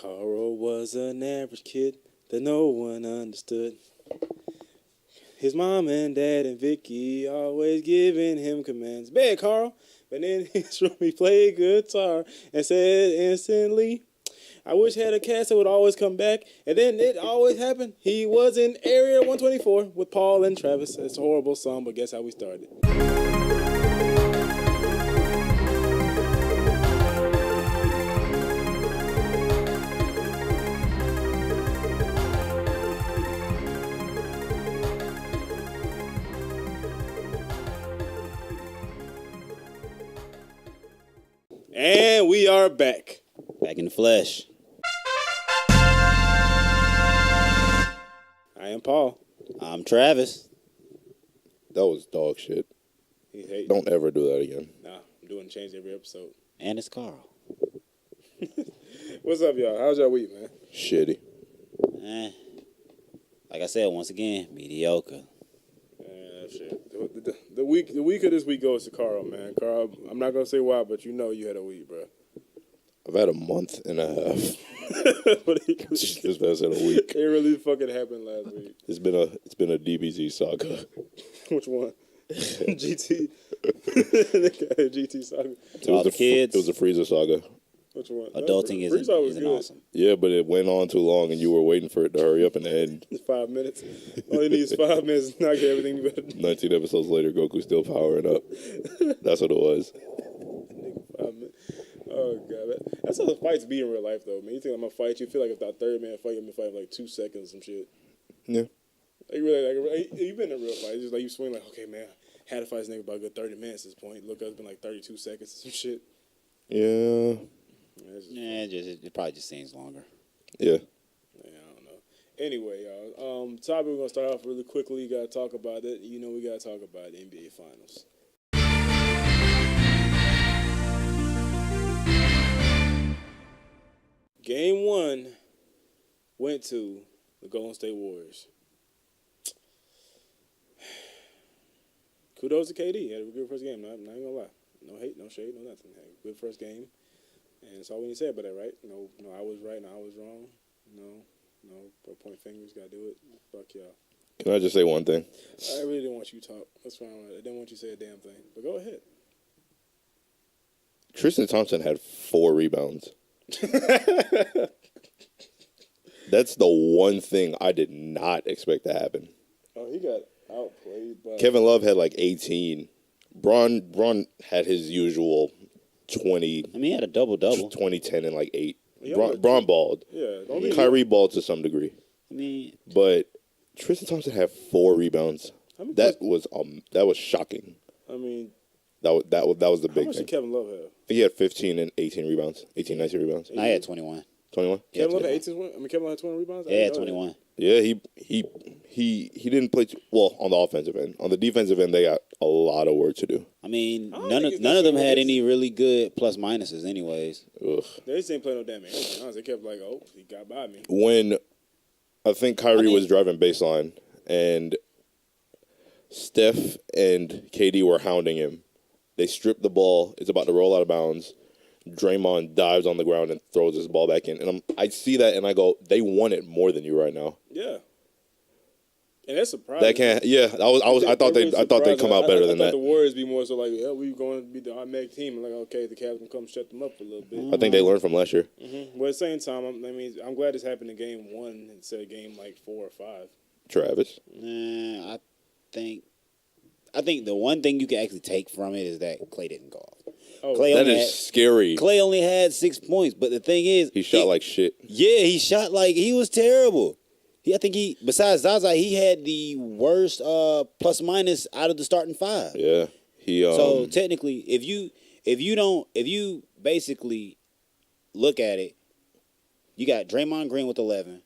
Carl was an average kid that no one understood. His mom and dad and Vicky always giving him commands. Bad, Carl. But in his room he played guitar and said instantly, I wish I had a cast that would always come back. And then it always happened. He was in Area 124 with Paul and Travis. It's a horrible song, but guess how we started. And we are back. Back in the flesh. I am Paul. I'm Travis. That was dog shit. He's hating. Don't ever do that again. Nah, I'm doing change every episode. And it's Carl. What's up, y'all? How's y'all week, man? Shitty. Like I said, once again, mediocre. Shit. The week of this week goes to Carl, man. Carl, I'm not gonna say why, but you know you had a week, bro. I've had a month and a half. Just less than a week. It really fucking happened last week. It's been a DBZ saga. Which one? GT. GT saga. All the kids. It was a Frieza saga. Which one? Adulting isn't awesome. Yeah, but it went on too long, and you were waiting for it to hurry up and end. 5 minutes. Only needs 5 minutes to knock everything better. 19 episodes later, Goku's still powering up. That's what it was. 5 minutes. Oh god, that's how the fights be in real life, though. Man, you think I'm gonna fight you? Feel like if that third man fight, I'm gonna fight in like 2 seconds, some shit. Yeah. Like really, you've been in a real fight. It's just like you swing like, okay, man, I had to fight this nigga about a good 30 minutes at this point. Look, it's been like 32 seconds, some shit. Yeah. It probably just seems longer. Yeah. I don't know. Anyway, y'all. Topic we're gonna start off really quickly. You gotta talk about it. You know we gotta talk about the NBA Finals. Game 1 went to the Golden State Warriors. Kudos to KD. He had a good first game. Not even gonna lie. No hate, no shade, no nothing. Had a good first game. And that's all we need to say about that, right? No, I was right, no, I was wrong. No, point fingers, gotta do it. Fuck y'all. Can I just say one thing? I really didn't want you to talk. That's fine. I didn't want you to say a damn thing. But go ahead. Tristan Thompson had 4 rebounds. That's the one thing I did not expect to happen. Oh, he got outplayed by... Kevin Love had like 18. Braun had his usual 20. I mean, he had a double-double. 20, 10, and like 8. Yeah, Braun balled. Yeah. Kyrie balled to some degree. I mean... But Tristan Thompson had 4 rebounds. That was shocking. I mean... That was the big thing. How much did Kevin Love have? He had 15 and 18 rebounds. 18, 19 rebounds. I had 21. 21? Kevin Love had 18. Kevin Love had 20 rebounds? Yeah, 21. Yeah, he didn't play well on the offensive end. On the defensive end, they got a lot of work to do. I mean, none of them had any really good plus minuses, anyways. Ugh. They just didn't play no damn anything. They kept like, oh, he got by me. When I think Kyrie was driving baseline and Steph and KD were hounding him, they stripped the ball. It's about to roll out of bounds. Draymond dives on the ground and throws his ball back in. And I see that and I go, they want it more than you right now. Yeah. And that's surprising. I thought they'd come out better than that. The Warriors be more so like, yeah, we going to be the automatic team. And like, okay, the Cavs can come shut them up a little bit. I think they learned from last year. Mm-hmm. But at the same time, I'm glad this happened in game 1 instead of game like 4 or 5. Travis? I think the one thing you can actually take from it is that Klay didn't go off. Oh, that is scary. Klay only had 6 points, but the thing is... He shot like shit. Yeah, he shot like... He was terrible. Besides Zaza, he had the worst plus minus out of the starting 5. Yeah. So technically, if you basically look at it, you got Draymond Green with 11.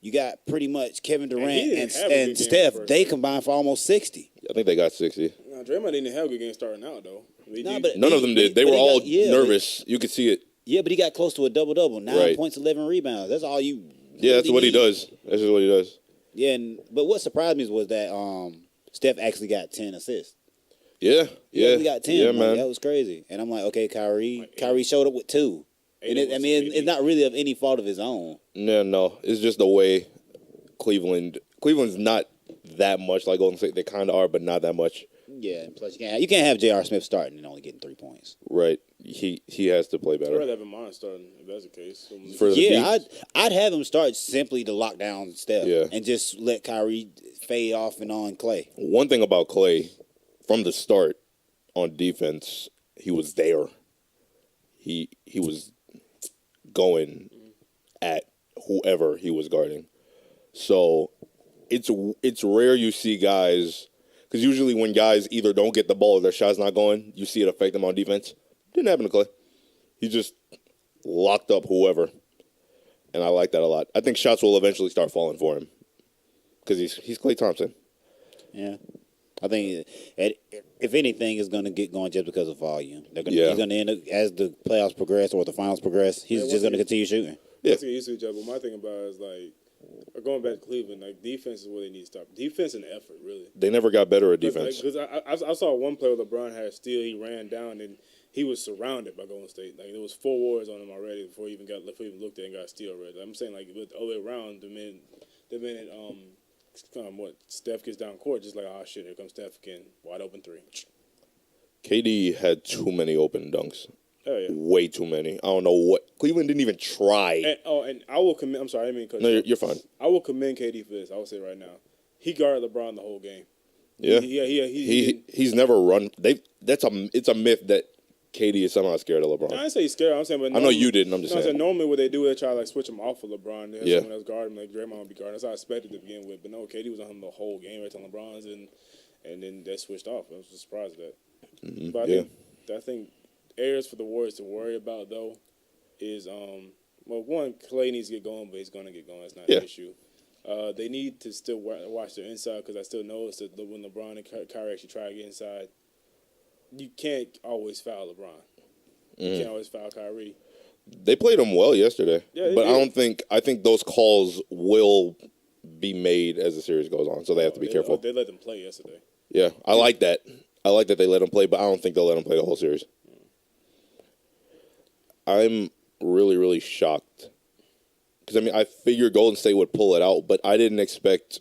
You got pretty much Kevin Durant and Steph. They combined for almost 60. I think they got 60. No, Draymond didn't have a good game starting out, though. None of them did. They were all nervous. You could see it. Yeah, but he got close to a double-double. 9 points, 11 rebounds. That's all you Yeah, that's what he does. That's just what he does. Yeah, but what surprised me was that Steph actually got 10 assists. Yeah. He got 10. Yeah, man. That was crazy. And I'm like, okay, Kyrie showed up with 2. And it's not really of any fault of his own. No. It's just the way Cleveland's not that much like Golden State. They kind of are, but not that much. Yeah, plus you can't have J.R. Smith starting and only getting 3 points. Right. He has to play better. I'd rather have him on starting if that's the case. I'd have him start simply to lock down Steph and just let Kyrie fade off and on Clay. One thing about Clay, from the start on defense, he was there. He was going at whoever he was guarding. So it's rare you see guys, because usually when guys either don't get the ball or their shot's not going, you see it affect them on defense. Didn't happen to Clay. He just locked up whoever, and I like that a lot. I think shots will eventually start falling for him because he's Klay Thompson. Yeah, I think if anything is going to get going just because of volume. He's going to end up, as the playoffs progress or the finals progress, he's just going to continue shooting. Yeah, let's get used to each other. But my thing about it is going back to Cleveland, defense is where they need to stop. Defense and effort, really. They never got better at defense. Because I saw one play where LeBron had a steal. He ran down and he was surrounded by Golden State. There was 4 warriors on him already before he even looked at and got a steal already. I'm saying with all the way around, the minute Steph gets down court, just like, oh shit, here comes Steph again, wide open 3. KD had too many open dunks. Oh yeah, way too many. I don't know what Cleveland didn't even try. And I will commend. I'm sorry, I didn't mean to cut No, you're fine. I will commend KD for this. I will say right now, he guarded LeBron the whole game. Yeah, he's never run. It's a myth that KD is somehow scared of LeBron. I didn't say he's scared. I'm saying, but I know you didn't. I'm just saying. Normally, what they do is try to switch him off of LeBron. They have someone else guard him, like Draymond would be guarding. That's how I expected to begin with. But no, KD was on him the whole game right till LeBron's and then that switched off. I was just surprised at that. Mm-hmm. But I think areas for the Warriors to worry about though is one, Clay needs to get going, but he's going to get going. That's not an issue. They need to still watch their inside because I still noticed that when LeBron and Kyrie actually try to get inside, you can't always foul LeBron. You can't always foul Kyrie. They played him well yesterday, but did. I think those calls will be made as the series goes on, so they have to be careful. They let them play yesterday. Yeah, I like that. I like that they let him play, but I don't think they'll let him play the whole series. I'm really, really shocked. Because, I figured Golden State would pull it out, but I didn't expect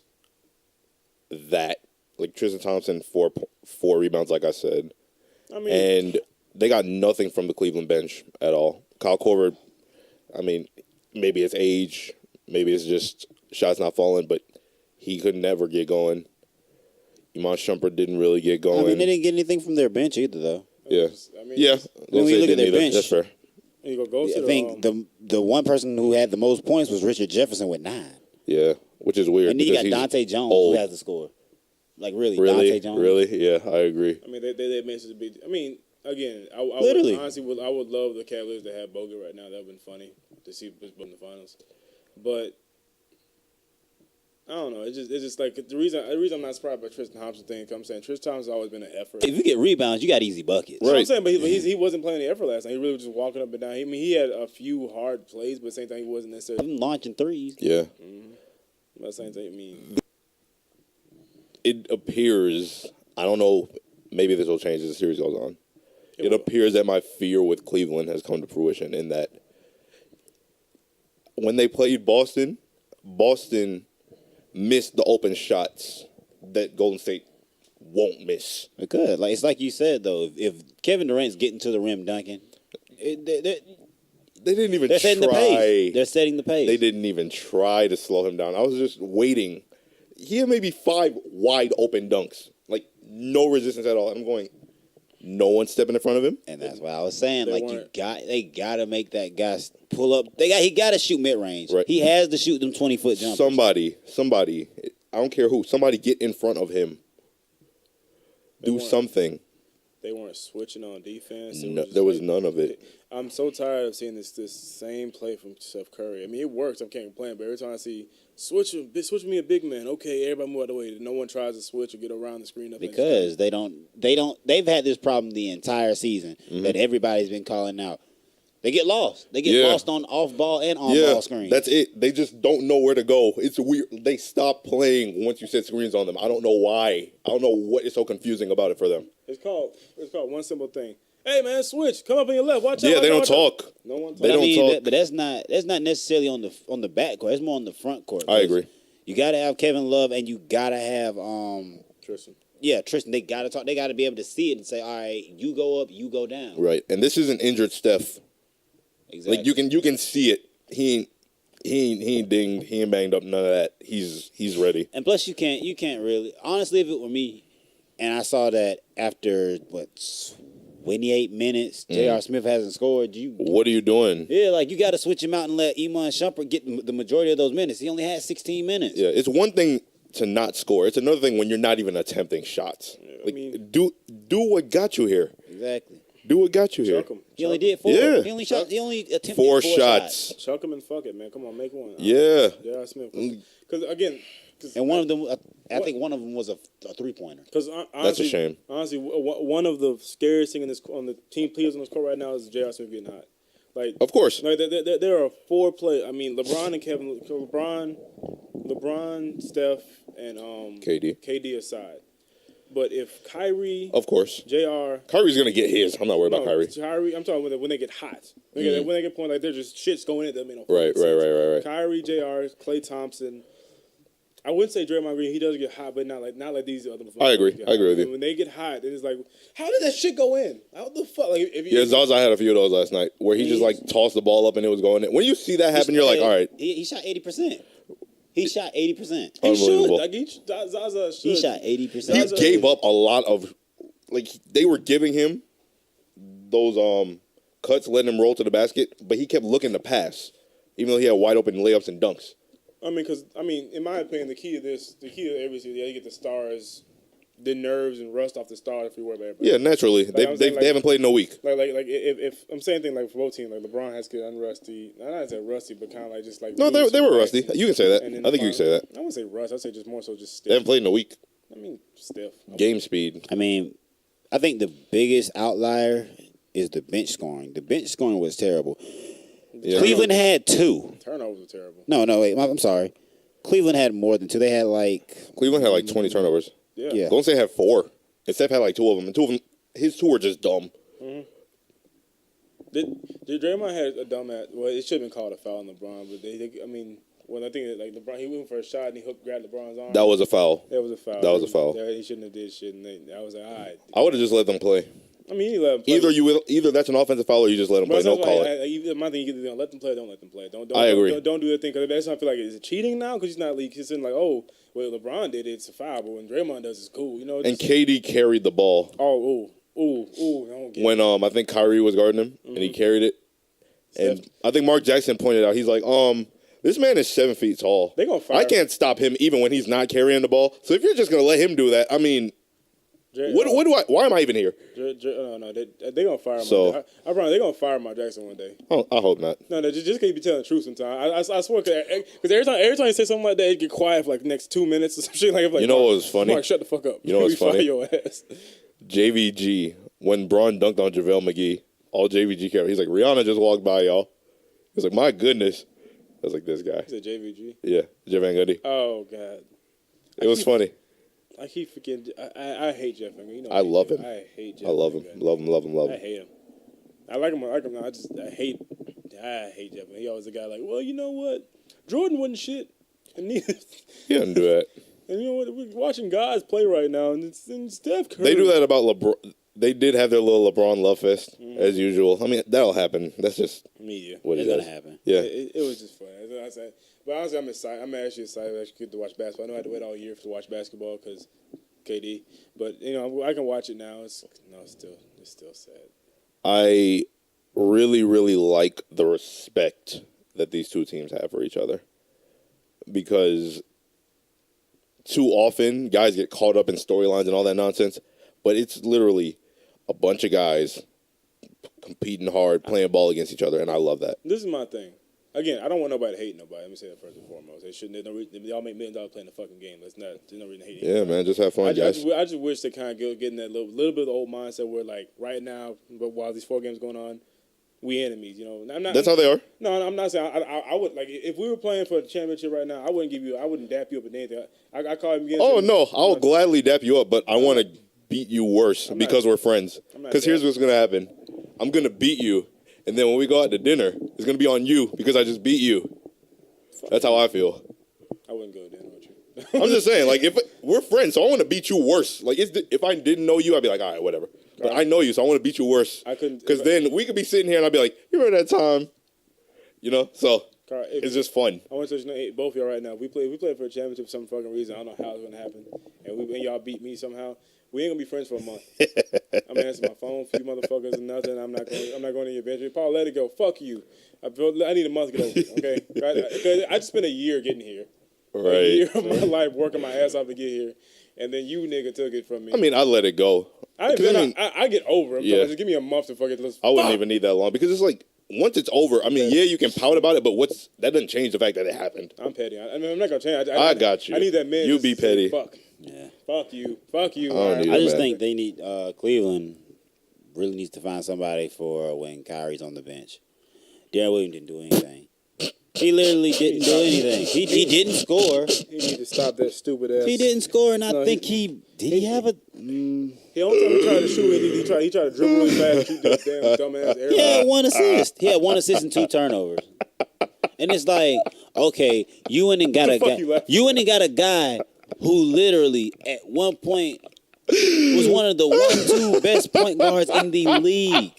that. Like, Tristan Thompson, four rebounds, like I said. And they got nothing from the Cleveland bench at all. Kyle Korver, maybe it's age, maybe it's just shots not falling, but he could never get going. Iman Shumpert didn't really get going. They didn't get anything from their bench either, though. Yeah. When you look at their bench, that's fair. I think the one person who had the most points was Richard Jefferson with 9. Yeah, which is weird. And then you got Dante Jones who has the score. Like, really, Dante Jones. Really? Yeah, I agree. They made such a big. Again, I would love the Cavaliers to have Bogut right now. That would have been funny to see both in the finals. But I don't know. It's just like the reason I'm not surprised by Tristan Thompson thing. I'm saying Tristan Thompson's always been an effort. If you get rebounds, you got easy buckets. Right. I'm saying, but he wasn't playing the effort last night. He really was just walking up and down. He had a few hard plays, but at the same time, he wasn't necessarily launching threes. Yeah. But at the same time, it appears. I don't know. Maybe this will change as the series goes on. It appears that my fear with Cleveland has come to fruition in that when they played Boston missed the open shots that Golden State won't miss. It could. It's like you said, though. If Kevin Durant's getting to the rim dunking, they didn't even they're try. Setting the pace. They're setting the pace. They didn't even try to slow him down. I was just waiting. He had maybe 5 wide open dunks. Like, no resistance at all. I'm going, no one stepping in front of him. And that's what I was saying. They got to make that guy pull up. He got to shoot mid-range. Right. He has to shoot them 20-foot jumpers. Somebody, I don't care who, somebody get in front of him. Do something. They weren't switching on defense. No, there was none of it. I'm so tired of seeing this same play from Steph Curry. It works. I can't complain. But every time I see switch me a big man. Okay, everybody move out of the way. No one tries to switch or get around the screen. Because they don't. They've had this problem the entire season that everybody's been calling out. They get lost. They get lost on off ball and on ball screens. That's it. They just don't know where to go. It's weird. They stop playing once you set screens on them. I don't know why. I don't know what is so confusing about it for them. It's called one simple thing. Hey man, switch. Come up on your left. Watch out. Yeah, watch they out, don't watch out. talk. No one They talks. don't talk. But that's not necessarily on the back court. It's more on the front court. I agree. You got to have Kevin Love, and you got to have Tristan. Yeah, Tristan. They got to talk. They got to be able to see it and say, all right, you go up, you go down. Right, and this is an injured Steph. Exactly. Like you can see it. He ain't dinged. He ain't banged up. None of that. He's ready. And plus, you can't really. Honestly, if it were me, and I saw that after 28 minutes, J.R. Smith hasn't scored. What are you doing? Yeah, like you got to switch him out and let Iman Shumpert get the majority of those minutes. He only had 16 minutes. Yeah, it's one thing to not score. It's another thing when you're not even attempting shots. Like, do what got you here. Exactly. Do what got you here. Chuck him. He only did 4. Yeah. He only attempted 4 4 shots. Chuck him and fuck it, man. Come on, make one. Yeah. J.R. Smith. Because again. And one of them, I think one of them was a 3-pointer. Because That's a shame. Honestly, one of the scariest things on the team players on this court right now is J.R. Smith getting hot. Like, Of course. like there are 4 players. I mean, LeBron and Kevin, Steph, and KD aside. But if Kyrie, Of course. J.R. Kyrie's gonna get his. I'm not worried about Kyrie. I'm talking when they get hot. When they get point like they're just shit's going in. That mean no Right. Kyrie, J.R., Klay Thompson. I wouldn't say Draymond Green. He does get hot, but not like these other. I agree. I agree with you. When they get hot, then it's like, how did that shit go in? How the fuck? Like, Yeah, Zaza had a few of those last night where he just like tossed the ball up and it was going in. When you see that happen, you're like, all right. He shot 80%. He shot 80%. He should. Unbelievable. Like Zaza should. He shot 80%. He gave up a lot of, like they were giving him those cuts, letting him roll to the basket, but he kept looking to pass, even though he had wide open layups and dunks. In my opinion, the key to everything, you get the stars, the nerves and rust off the stars if you worry about everybody. Yeah, naturally, they haven't played in a week. Like if I'm saying thing like for both teams, like LeBron has to get unrusty. Not say rusty, but kind of like just like No, they were rusty. You can say that. And I think you can say that. I wouldn't say rust. I'd say just more so just stiff. They haven't played in a week. Stiff. Game speed. I mean, I think the biggest outlier is the bench scoring. The bench scoring was terrible. Yeah. Cleveland had 2. Turnovers were terrible. No, wait. I'm sorry. Cleveland had more than 2. They had Cleveland had like 20 turnovers. Yeah. Golden State had 4. And Steph had like 2 of them. And 2 of them, his 2 were just dumb. Mm-hmm. Did Draymond had a dumb at? Well, it should have been called a foul on LeBron, but I think that, like LeBron, he went for a shot and he grabbed LeBron's arm. That was a foul. That was a foul. That was a foul. Yeah, he shouldn't have did shit. And I was like, all right. I would have just let them play. I mean, he let them play. Either that's an offensive foul or you just let them play. Don't call it. My thing is either let them play or don't let them play. Don't I agree. Don't do that thing because that's not feel like is it cheating now because he's not like he's like well LeBron did it, it's a foul, but when Draymond does it's cool, you know. And KD carried the ball. When I think Kyrie was guarding him and he carried it, and I think Mark Jackson pointed out he's like this man is 7 feet tall. They gonna fire I can't stop him even when he's not carrying the ball. So if you're just gonna let him do that, I mean. Why am I even here? No, they gonna fire him. So I promise they gonna fire Mark Jackson one day. Oh, I hope not. No, just can't be telling the truth sometimes. I swear, because every time you say something like that, it get quiet for like the next 2 minutes or some shit. Like, you know what was funny? Mark, shut the fuck up. You know what's funny? Fire your ass. JVG when Braun dunked on JaVale McGee, all JVG cared. He's like, Rihanna just walked by, y'all. He's like, my goodness. I was like, this guy. Is it JVG? Yeah, Jeff Van Gundy. Oh God. It was funny. I keep forgetting. I hate Jeff Van Gundy. You know, I love him. I hate Jeff. I love him. Love him. I hate him. I like him. No, I hate Jeff. He always a guy like, well, you know what? Jordan wasn't shit, and neither. He doesn't do that. And you know what? We're watching guys play right now, and Steph Curry. They do that about LeBron. They did have their little LeBron love fest as usual. I mean, that'll happen. That's just media. What it's it gonna is. happen. Yeah, it was just fun. That's what I said. But honestly, I'm excited. I'm actually excited to get to watch basketball. I know I had to wait all year to watch basketball because KD. But you know, I can watch it now. It's still sad. I really, really like the respect that these two teams have for each other because too often guys get caught up in storylines and all that nonsense, but it's literally a bunch of guys competing hard, playing ball against each other, and I love that. This is my thing. Again, I don't want nobody to hate nobody. Let me say that first and foremost. They shouldn't. They all make $1 million playing the fucking game. There's no reason to hate. Yeah, man, just have fun, guys. I just wish they kind of get in that little bit of the old mindset where, like, right now, but while these 4 games going on, we enemies. You know, That's how they are. No, I'm not saying. I would like if we were playing for the championship right now. I wouldn't dap you up with anything. I call him. Oh no, I'll gladly dap you up, but I want to beat you worse because we're friends. Because here's what's gonna happen: I'm gonna beat you, and then when we go out to dinner, it's gonna be on you because I just beat you. That's how I feel. I wouldn't go to dinner with you. I'm just saying, like, if we're friends, so I want to beat you worse. Like, if I didn't know you, I'd be like, all right, whatever. But I know you, so I want to beat you worse. I couldn't, because then we could be sitting here and I'd be like, you remember that time? You know, so Carl, it's just fun. I want to let you know, both of y'all right now. We played for a championship for some fucking reason. I don't know how it's gonna happen, and y'all beat me somehow. We ain't gonna be friends for a month. I'm answering my phone for you motherfuckers and nothing. I'm not going to your bench. Paul, let it go. Fuck you. I need a month to get over it. Okay, because I just spent a year getting here. Right. A year of my life working my ass off to get here, and then you nigga took it from me. I mean, I let it go. I get over it. Yeah. Just give me a month to fucking. I wouldn't even need that long because it's like once it's over. I mean, yeah, you can pout about it, but that doesn't change the fact that it happened. I'm petty. I mean, I'm not gonna change. I got you. I need that man. You be petty. Fuck. Yeah. Fuck you. Fuck you. I just think they need Cleveland really needs to find somebody for when Kyrie's on the bench. Darren Williams didn't do anything. He literally didn't do anything. He didn't score. He need to stop that stupid ass. He didn't score, and I think he have a. He only time he tried to shoot. He tried to dribble really fast and shoot that damn dumbass air. He had 1 assist. He had 1 assist and 2 turnovers. And it's like, okay, you went and got a guy who literally at one point was one of the 1-2 best point guards in the league.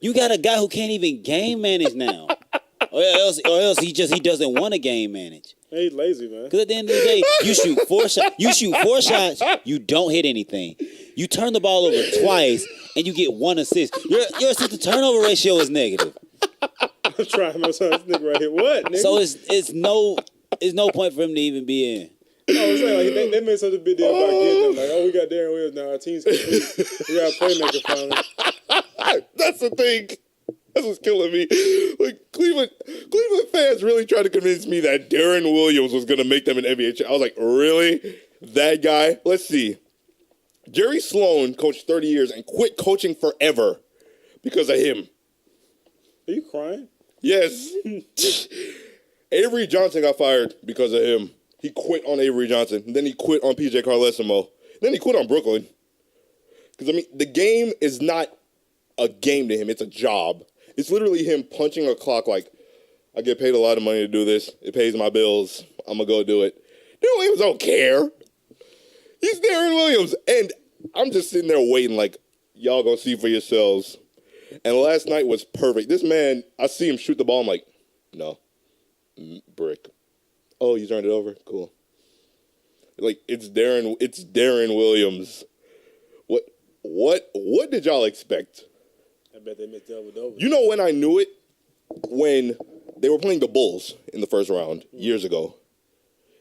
You got a guy who can't even game manage now. Or else he doesn't want to game manage. He's lazy, man. Because at the end of the day, you shoot 4 shots, you don't hit anything. You turn the ball over twice, and you get 1 assist. Your assist to turnover ratio is negative. I'm trying my son, this nigga right here. What, nigga? So it's no point for him to even be in. I was saying, like, they made such a big deal about getting him. Like, oh, we got Darren Williams now. Our team's complete. We got a playmaker finally. That's the thing. That's what's killing me. Like, Cleveland fans really tried to convince me that Darren Williams was going to make them an NBA champ. I was like, really? That guy? Let's see. Jerry Sloan coached 30 years and quit coaching forever because of him. Are you crying? Yes. Avery Johnson got fired because of him. He quit on Avery Johnson. Then he quit on PJ Carlesimo. Then he quit on Brooklyn. Because, I mean, the game is not a game to him. It's a job. It's literally him punching a clock like, I get paid a lot of money to do this. It pays my bills. I'm going to go do it. Darren Williams don't care. He's Darren Williams. And I'm just sitting there waiting like, y'all going to see for yourselves. And last night was perfect. This man, I see him shoot the ball. I'm like, no. Brick. Oh, you turned it over? Cool. Like, it's Darren Williams. What did y'all expect? I bet they missed double. You know when I knew it? When they were playing the Bulls in the first round years ago.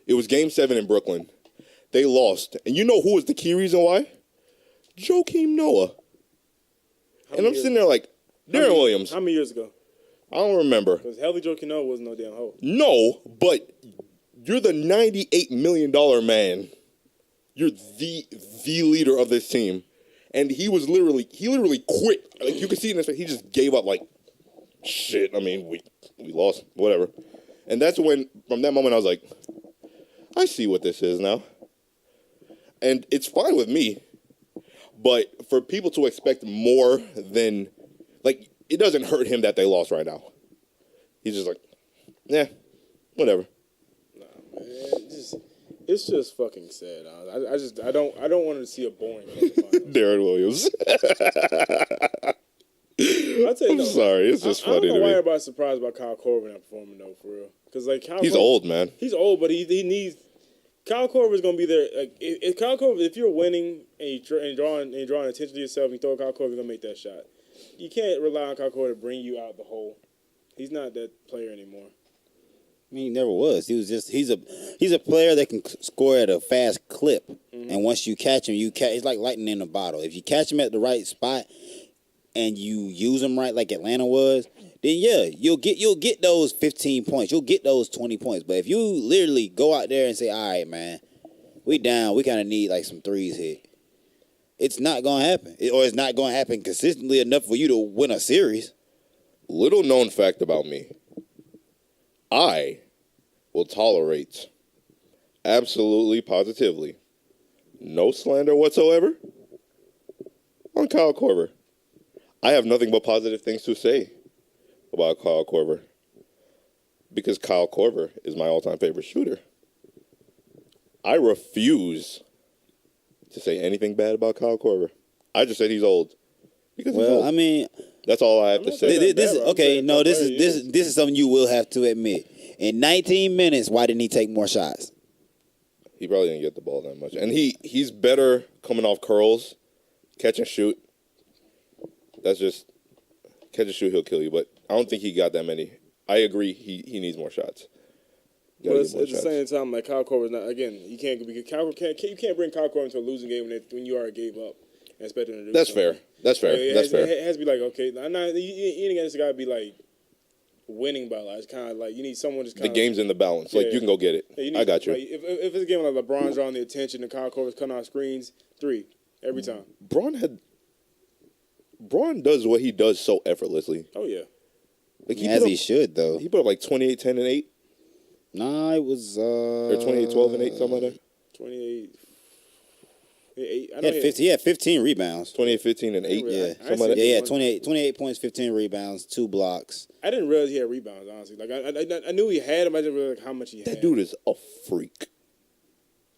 It was Game 7 in Brooklyn. They lost. And you know who was the key reason why? Joakim Noah. And I'm sitting there like, Darren Williams. How many years ago? I don't remember. Because healthy Joakim Noah wasn't no damn hoe. No, but you're the $98 million man. You're the leader of this team. And he literally quit. Like, you can see it in his face. He just gave up like, shit, I mean, we lost, whatever. And that's when, from that moment, I was like, I see what this is now. And it's fine with me. But for people to expect more than, like, it doesn't hurt him that they lost right now. He's just like, yeah, whatever. Nah, man, it's just fucking sad. I don't want to see a boring fucking Darren Williams. I'm sorry, it's just funny to me. I don't know why everybody's surprised about Kyle Korver not performing though, for real. Because like he's old, man. He's old, but he needs. Kyle Korver's gonna be there. Like if Kyle Korver, if you're winning and you're drawing attention to yourself, and you throw Kyle Korver, you're gonna make that shot. You can't rely on Kyle Korver to bring you out the hole. He's not that player anymore. I mean, he never was. He's a player that can score at a fast clip, and once you catch him, it's like lightning in a bottle. If you catch him at the right spot and you use him right, like Atlanta was, then yeah, you'll get those 15 points, you'll get those 20 points. But if you literally go out there and say, all right, man, we down, we kind of need like some threes hit, it's not gonna happen, or it's not gonna happen consistently enough for you to win a series. Little known fact about me. I will tolerate, absolutely, positively, no slander whatsoever, on Kyle Korver. I have nothing but positive things to say about Kyle Korver because Kyle Korver is my all-time favorite shooter. I refuse to say anything bad about Kyle Korver. I just said he's old because he's old. I mean, that's all I have to say. This is something you will have to admit. In 19 minutes, why didn't he take more shots? He probably didn't get the ball that much, and he's better coming off curls, catch and shoot. That's just catch and shoot. He'll kill you, but I don't think he got that many. I agree. He needs more shots. But at the same time, like Kyle Korver's not. Again, you can't bring Kyle Korver into a losing game when you already gave up and expect him to do That's something. fair. That's fair. That's fair. It has to be like, okay, you ain't against got to be like winning by a lot. It's kind of like you need someone just kind the game's in the balance. Like you can go get it. Yeah, I got you. Like, if it's a game like LeBron's drawing the attention and Kyle Korver's cutting off screens, 3 every time. Braun does what he does so effortlessly. Oh yeah. Like he should though. He put up like 28, 10, and 8. Nah, it was or 28, 12, and 8, something like that. 28. 8. He had 15 rebounds. 28, 15, and 8. Yeah, something like that. Yeah, 28 points, 15 rebounds, 2 blocks. I didn't realize he had rebounds. Honestly, like I knew he had them. I didn't realize how much he had. That dude is a freak.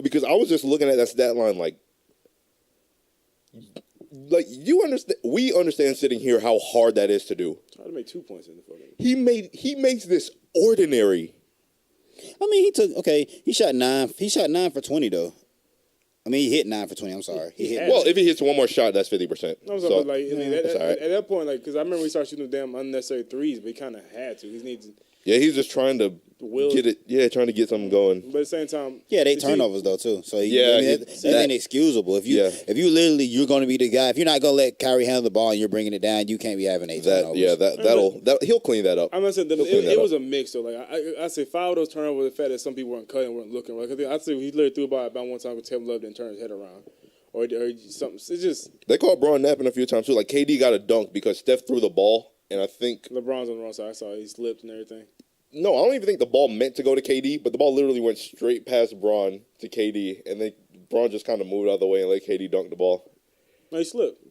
Because I was just looking at that stat line like you understand. We understand sitting here how hard that is to do. It's hard to make 2 points in the fucking. He makes this ordinary. I mean, he shot 9. He shot 9 for 20 though. I mean, he hit 9 for 20. I'm sorry. If he hits one more shot, that's 50%. No, so, like, at that point, like, because I remember we started shooting damn unnecessary threes, but he kind of had to. He needs. Yeah, he's just trying to get it. Yeah, trying to get something going. But at the same time, they turnovers though too. So that's inexcusable. If you literally you're going to be the guy. If you're not going to let Kyrie handle the ball and you're bringing it down, you can't be having 8 turnovers. He'll clean that up. I'm not saying it was a mix though. Like I say 5 of those turnovers, the fact that some people weren't cutting, weren't looking. Right? I say he literally threw about one time with Tim Love and turned his head around. Or something. It's just they caught Braun napping a few times too. Like KD got a dunk because Steph threw the ball, and I think LeBron's on the wrong side. I saw he slipped and everything. No, I don't even think the ball meant to go to KD, but the ball literally went straight past Braun to KD, and then Braun just kind of moved out of the way and let KD dunk the ball. No, he slipped.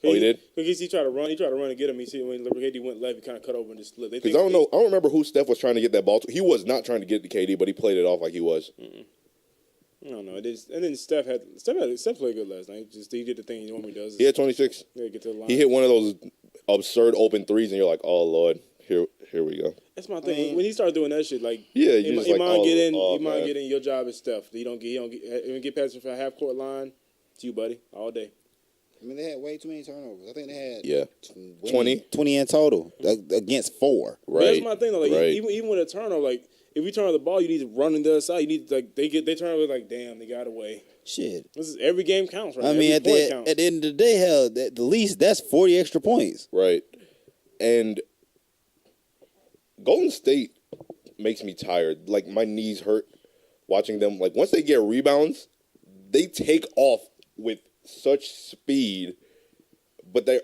Oh, he did? Because he tried to run. He tried to run and get him. He see when KD went left, he kind of cut over and just slipped. Because I don't remember who Steph was trying to get that ball to. He was not trying to get it to KD, but he played it off like he was. I don't know. And then Steph played good last night. He did the thing he normally does. He had 26. Yeah, get to the line. He hit one of those absurd open threes, and you're like, oh, Lord, here we go. That's my thing. When he started doing that shit, like, get in. Your job is Steph. You don't get past the half court line. It's you, buddy, all day. I mean, they had way too many turnovers. I think they had 20 in total against 4. Right. But that's my thing though. Like even with a turnover, like if you turn over the ball, you need to run on the other side. You need to, like they turn over like damn, they got away. Shit. This is every game counts, right? I mean, at the end of the day, hell, at the least that's 40 extra points. Right. And Golden State makes me tired. Like my knees hurt watching them. Like once they get rebounds, they take off with such speed, but they're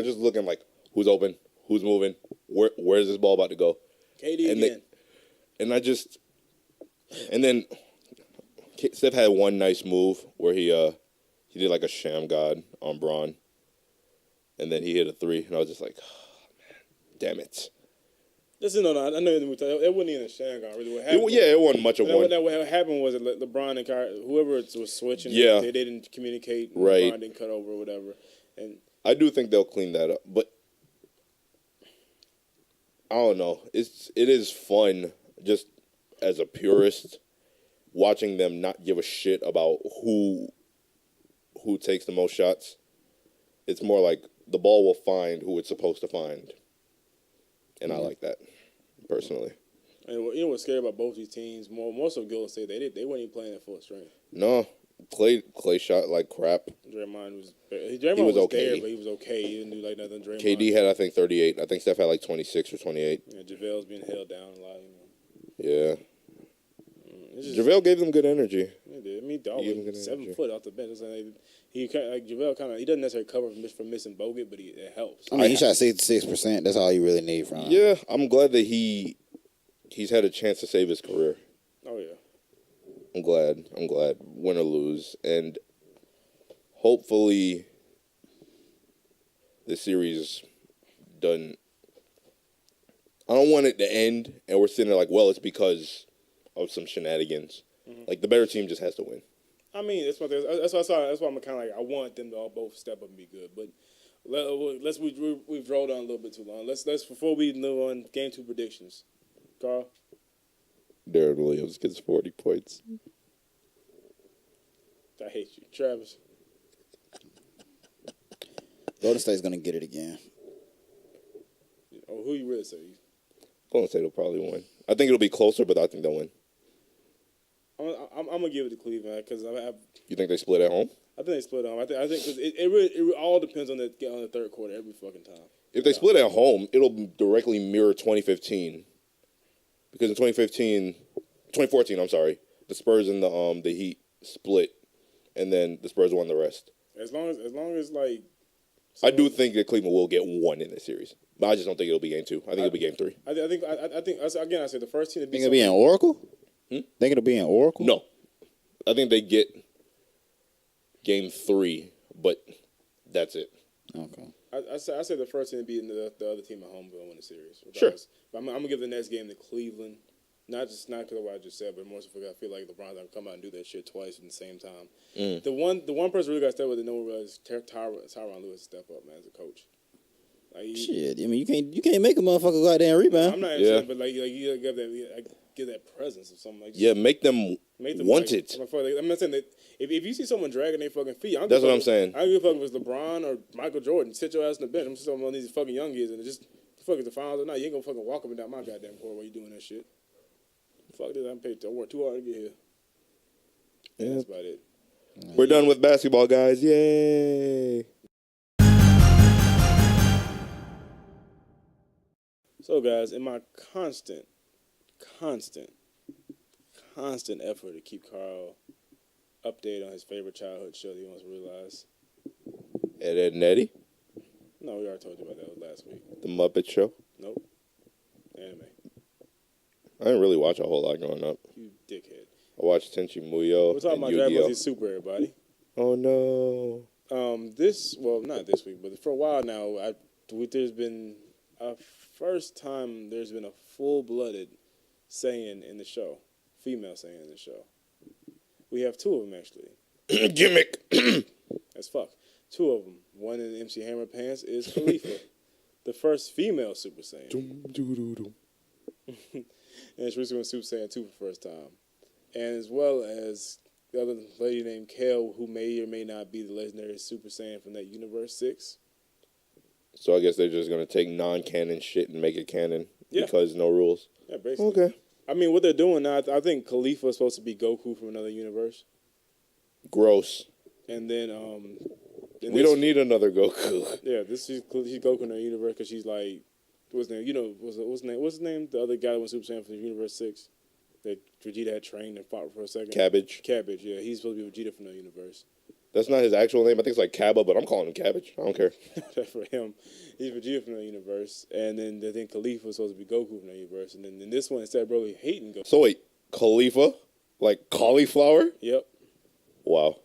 just looking like who's open, who's moving, where's this ball about to go? KD again. And then Steph had one nice move where he did like a sham god on Braun, and then he hit a 3, and I was just like, oh, man, damn it. Listen, no, I know it wasn't even a sham god. Really, it wasn't much of one. What happened was that LeBron and Kyrie, whoever was switching, they didn't communicate. Right, LeBron didn't cut over or whatever, and I do think they'll clean that up, but I don't know. It is fun just as a purist watching them not give a shit about who takes the most shots. It's more like the ball will find who it's supposed to find. And I like that, personally. And you know what's scary about both these teams? More so Golden State, they weren't even playing at full strength. No. Clay shot like crap. Draymond was okay. there, but he was okay. He didn't do like nothing. Draymond. KD had, I think, 38. I think Steph had like 26 or 28. Yeah, JaVale's being held down a lot. Yeah. JaVale gave them good energy. He did. I mean, dog, 7 foot off the bench. It's like JaVale he doesn't necessarily cover from missing Bogut, but it helps. I mean, he shot 66%. That's all you really need from him. Yeah, I'm glad that he's had a chance to save his career. Oh yeah. I'm glad, win or lose, and hopefully the series doesn't. I don't want it to end, and we're sitting there like, well, it's because of some shenanigans. Like the better team just has to win. I mean, that's what I saw. That's why I'm kind of like I want them to all both step up and be good. But we've rolled on a little bit too long. Let's before we move on, game 2 predictions. Carl, Darren Williams gets 40 points. I hate you, Travis. Golden State's gonna get it again. Oh, who you really say? Golden State will probably win. I think it'll be closer, but I think they'll win. I'm gonna give it to Cleveland because You think they split at home? I think they split on. I think because it all depends on the third quarter every fucking time. If they split at home, it'll directly mirror 2015. Because in 2014, I'm sorry, the Spurs and the Heat split, and then the Spurs won the rest. As long as like. I do think that Cleveland will get one in this series, but I just don't think it'll be game 2. I think it'll be game 3. I think again. I said the first team to beat. Think it'll be in Oracle? Think it'll be in Oracle? No, I think they get game 3, but that's it. Okay. I said the first team to beat the other team at home will win the series. Sure. But I'm gonna give the next game to Cleveland. Not because of what I just said, but more so because I feel like LeBron's gonna come out and do that shit twice at the same time. The one person really got to step up that no one realized Tyronn Lewis step up, man, as a coach. Like, Shit, I mean you can't make a motherfucker go out there and rebound. I'm not saying, but like you gotta give that presence or something like. Yeah, make them want it. I'm not saying that if you see someone dragging their fucking feet, That's what I'm saying. I don't give a fuck if it's LeBron or Michael Jordan. Sit your ass in the bench. I'm just talking about these fucking young kids and just fuck is the finals or not. You ain't gonna fucking walk up and down my goddamn court while you doing that shit. Fuck this, I worked too hard to get here. Yeah. That's about it. We're done with basketball, guys. Yay. So, guys, in my constant effort to keep Carl updated on his favorite childhood show that he wants to realize. Ed and Eddie? No, we already told you about that last week. The Muppet Show? Nope. Anime. I didn't really watch a whole lot growing up. You dickhead. I watched Tenchi Muyo. We're talking and about Yu-Gi-Oh. Dragon Ball Z Super, everybody. Oh no. Not this week, but for a while now, there's been a first time there's been a full-blooded Saiyan in the show, female Saiyan in the show. We have 2 of them actually. Gimmick. As fuck. 2 of them. One in MC Hammer pants is Khalifa, the first female Super Saiyan. And she's going Super Saiyan 2 for the first time. And as well as the other lady named Kale, who may or may not be the legendary Super Saiyan from that Universe 6. So I guess they're just going to take non-canon shit and make it canon because no rules. Yeah, basically. Okay. I mean, what they're doing now, I think Khalifa is supposed to be Goku from another universe. Gross. And then, we don't need another Goku. Yeah, she's Goku in her universe because she's like, what's his name? You know, what's his name? The other guy that was Super Saiyan from Universe 6 that Vegeta had trained and fought for a second. Cabbage. Cabbage, yeah. He's supposed to be Vegeta from the universe. That's not his actual name. I think it's like Cabba, but I'm calling him Cabbage. I don't care. For him, he's Vegeta from the universe. And then I think Khalifa was supposed to be Goku from the universe. And then in this one, instead of Broly hating Goku. So wait, Khalifa? Like cauliflower? Yep. Wow.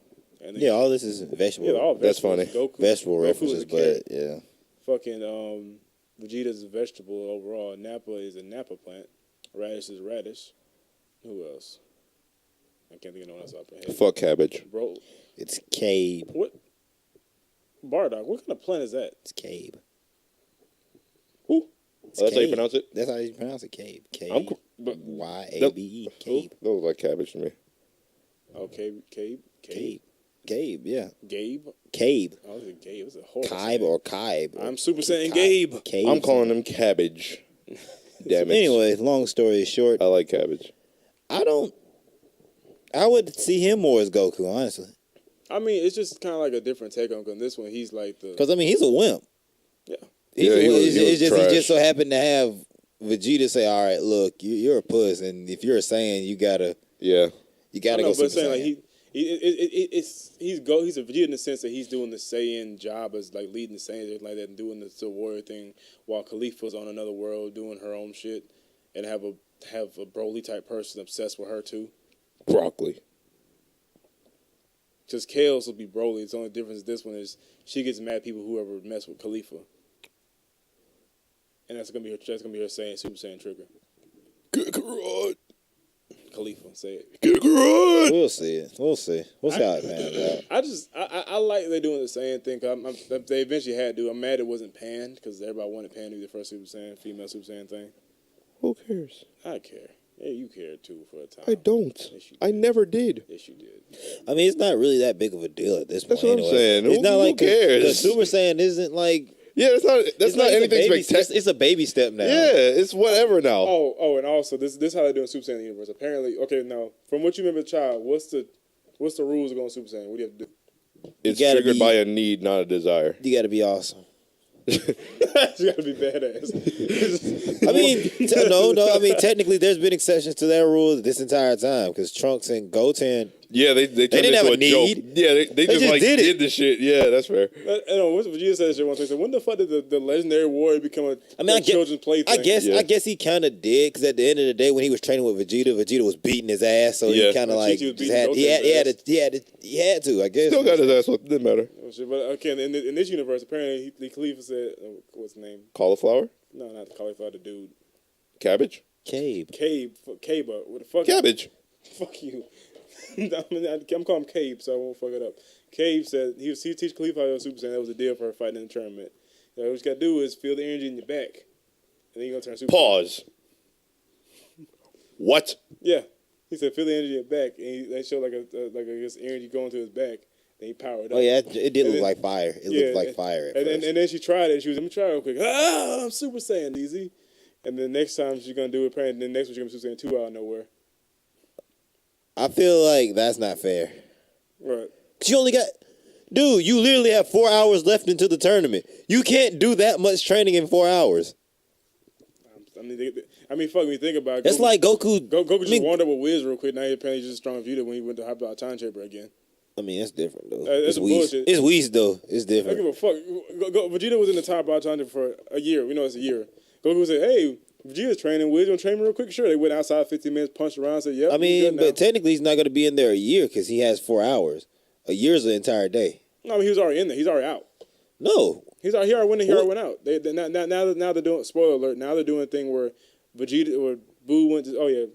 And then, Yeah, all this is vegetable. all That's funny. Vegetable Goku references, is a but carrot. yeah. Fucking Vegeta's a vegetable overall. Nappa is a Nappa plant. Radish is radish. Who else? I can't think of no one else off my head. Fuck Cabbage. Bro, It's Cabe. what? Bardock, what kind of plant is that? It's Cabe. Who? It's Oh, that's how you Cabe. pronounce it? That's how you pronounce it, Cabe. I'm Cabe. but Y-A-B-E. Cabe. That looks like cabbage to me. Oh, Cabe. Cabe. Cabe, yeah. Gabe. Cabe. Oh, it was a Gabe. It was a horrible. Kibe or Kibe. I'm Super Saiyan Kibe. Gabe. Cabe. I'm calling him Cabbage. Damn it. Anyway, long story short, I like cabbage. I would see him more as Goku, honestly. I mean, it's just kind of like a different take on. Cause this one, he's like the. Because, I mean, he's a wimp. Yeah. Yeah, he was He trash. just so happened to have Vegeta say, all right, look, you're a puss, and if you're a Saiyan, you gotta Yeah. go Super but saying Saiyan. like he's a Vegeta in the sense that he's doing the Saiyan job as like leading the Saiyans and like that and doing the Soul Warrior thing while Khalifa's on another world doing her own shit and have a Broly type person obsessed with her too. Broccoli. just Kale's will be Broly. The only difference is this one is she gets mad at people whoever mess with Khalifa, and that's gonna be her saying Super Saiyan trigger. Kakarot. Khalifa, say it. Kakarot. We'll see it. We'll see. We'll see how it pans out. I like they're doing the Saiyan thing. Cause they eventually had to. I'm mad it wasn't Pan because everybody wanted Pan to be the first Super Saiyan, female Super Saiyan thing. Who cares? I care. Yeah, you cared too for a time. I don't. Yes, I never did. Yes, you did. I mean, it's not really that big of a deal at this point. That's what I'm saying. It's not Who like cares? The Super Saiyan isn't like. Yeah, that's not anything spectacular. It's a baby step now. Yeah, it's whatever now. Oh, and also this how they do in Super Saiyan universe. Apparently, okay, now from what you remember, child, what's the rules of going Super Saiyan? What do you have to do? It's triggered by a need, not a desire. You got to be awesome. You gotta be badass. I mean, no. I mean, technically, there's been exceptions to that rule this entire time because Trunks and Goten. Yeah, they turned didn't into have a a need. joke. Yeah, they just like did the shit. Yeah, that's fair. I know what Vegeta said that shit once. He said, "When the fuck did the legendary warrior become a children's plaything?" I guess he kind of did because at the end of the day, when he was training with Vegeta was beating his ass, so he kind of like he had to. I guess Still got his ass whooped. Didn't matter. Oh, shit. But okay, in this universe, apparently the Khalifa said, "What's his name? Cauliflower, No, not the cauliflower. The dude, cabbage, Cabe. Kaba. What the fuck? cabbage." Fuck you. I'm calling him Cabe, so I won't fuck it up. Cabe said he teach Khalifa how to Super Saiyan. That was the deal for her fighting in the tournament. What you got to do is feel the energy in your back, and then you're gonna turn Super Saiyan. Pause. What? Yeah, he said feel the energy in your back, and they showed like this energy going to his back. Then he powered up. Oh yeah, it did look like fire. It looked like fire. And then she tried it. She was, let me try it real quick. I'm Super Saiyan, easy. And then next time she's gonna do it. Apparently, then next one she's gonna be Super Saiyan 2 out of nowhere. I feel like that's not fair. Right. You only got, dude. You literally have 4 hours left into the tournament. You can't do that much training in 4 hours. I mean, fuck me. Think about it. It's like Goku. Goku just warmed up with Wiz real quick. Now he's apparently just as strong as Vegeta when he went to hop out time chamber again. I mean, that's different though. That's It's Whis. bullshit. It's Whis though. It's I different. don't give a fuck. Vegeta was in the top out time chamber for a year. We know it's a year. Goku said, "Hey, Vegeta's training. Wiz gonna train me real quick." Sure, they went outside 15 minutes, punched around, said, "Yep." I mean, but technically he's not going to be in there a year because he has 4 hours. A year's an entire day. No, I mean, he was already in there. He's already out. No. He already went in. He already went out. Now they're doing, spoiler alert. Now they're doing a thing where Vegeta or Boo went to. Oh yeah.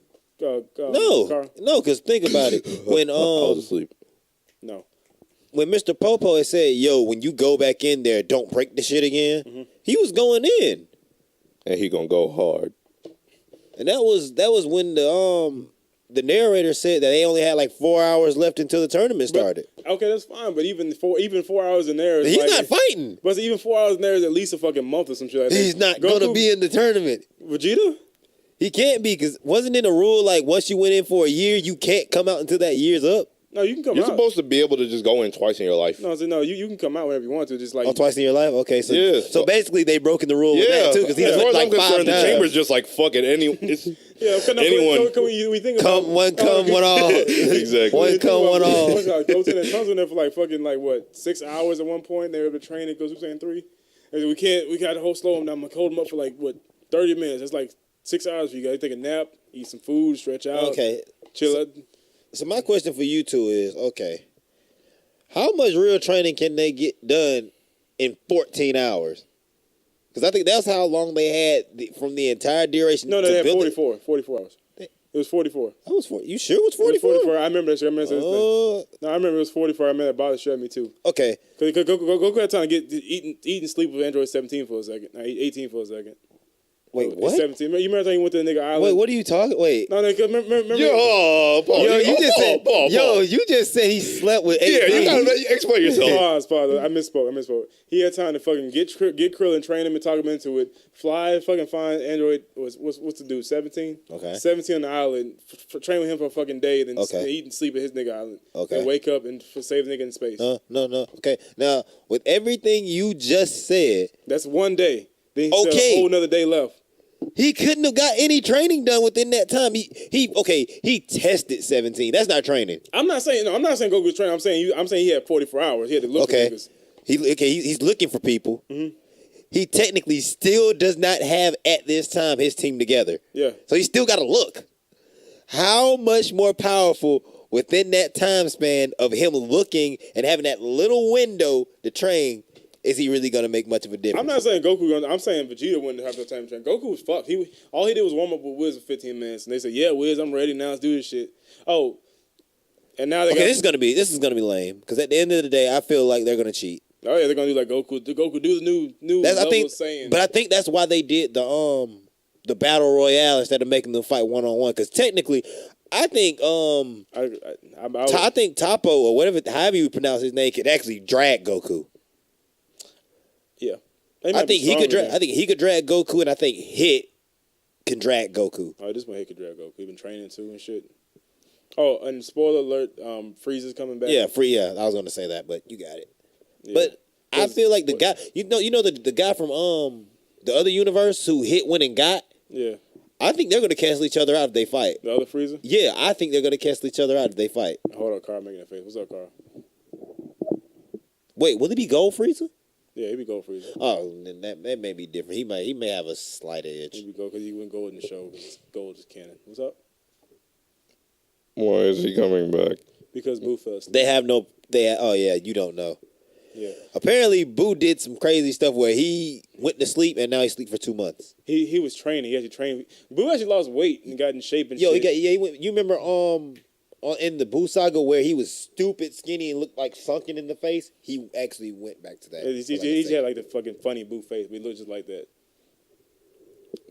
No, because think about it. When I was asleep. No. When Mr. Popo had said, "Yo, when you go back in there, don't break the shit again," he was going in, And he gonna go hard. and that was when the narrator said that they only had like 4 hours left until the tournament started. Okay, that's fine. But even 4 hours in there, is He's like, not fighting. But even 4 hours in there is at least a fucking month or some shit like that. He's not going to be in the tournament. Vegeta. He can't be because wasn't it a rule like once you went in for a year, you can't come out until that year's up? No, you can come You're out. supposed to be able to just go in twice in your life. No, you can come out whenever you want to. Just like Twice in your life? Okay, so Yeah. so basically they broken the rule with that too because he as far flipped as I'm like 5 concerned, the times. chamber's just like fuck it. Anyone. Can we think Come about one, come one all. Exactly. One come one all. Goten and Trunks in there for like fucking like what 6 hours at one point. They were able to train and go Super Saiyan 3. And we got to slow him down. I'm gonna hold him up for like what 30 minutes. That's like 6 hours for you guys. Take a nap, eat some food, stretch out. Okay. Chill out. So my question for you two is, okay, how much real training can they get done in 14 hours? Because I think that's how long they had from the entire duration. No, to they had build 44 hours. It was 44. That was 40. You sure it was It was 44? 44. I remember that shit. No, I remember it was 44. I remember that bothered shit me too. Okay. Because Goku had time to eat and sleep with Android 17 for a second. 18 for a second. Wait, what? 17. You remember when he went to the nigga island? Wait, what are you talking? Wait. No, remember. You just said he slept with 18. Yeah, you gotta explain yourself. Pause. I misspoke. He had time to fucking get Krillin, train him, and talk him into it. Fly, fucking find Android. What's the dude? 17. Okay. 17 on the island. Train with him for a fucking day, then Okay. eat and sleep at his nigga island. Okay. And wake up and save the nigga in space. No. Okay. Now, with everything you just said, That's one day. Then he still a whole another day left. he couldn't have got any training done within that time. He tested 17. That's not training. I'm not saying Goku was training. I'm saying he had 44 hours. He had to look for niggas. He's looking for people. Mm-hmm. He technically still does not have at this time his team together. Yeah. So he still got to look. How much more powerful within that time span of him looking and having that little window to train, is he really going to make much of a difference? I'm not saying Goku. I'm saying Vegeta wouldn't have the time to train. Goku was fucked. All he did was warm up with Wiz for 15 minutes, and they said, "Yeah, Wiz, I'm ready now. Let's do this shit." Oh, and now this is gonna be lame because at the end of the day, I feel like they're gonna cheat. Oh yeah, they're gonna do like Goku. Goku do the new level of Saiyan. But I think that's why they did the battle royale instead of making them fight 1-on-1. Because technically, I think I think Toppo or whatever, however you pronounce his name, could actually drag Goku. Yeah, I think he could drag Goku, and I think Hit can drag Goku. Oh, this one Hit could drag Goku. He been training too and shit. Oh, and spoiler alert, Frieza's coming back. Yeah, I was gonna say that, but you got it. Yeah. But I feel like the guy, you know the guy from the other universe who Hit went and got. Yeah. I think they're gonna cancel each other out if they fight. The other Frieza? Yeah, I think they're gonna cancel each other out if they fight. Hold up, Carl making a face. What's up, Carl? Wait, will it be Gold Frieza? Yeah, he be Gold Frieza. Oh, then that may be different. He may have a slight edge. He be Gold because he went gold in the show. Gold is canon. What's up? Why is he coming back? Because Boo fell asleep. Oh yeah, you don't know. Yeah. Apparently, Boo did some crazy stuff where he went to sleep and now he sleep for 2 months. He was training. He actually trained. Boo actually lost weight and got in shape and shit. He went. You remember in the Boo saga where he was stupid, skinny, and looked like sunken in the face? He actually went back to that. He had like the fucking funny Boo face, but he looked just like that.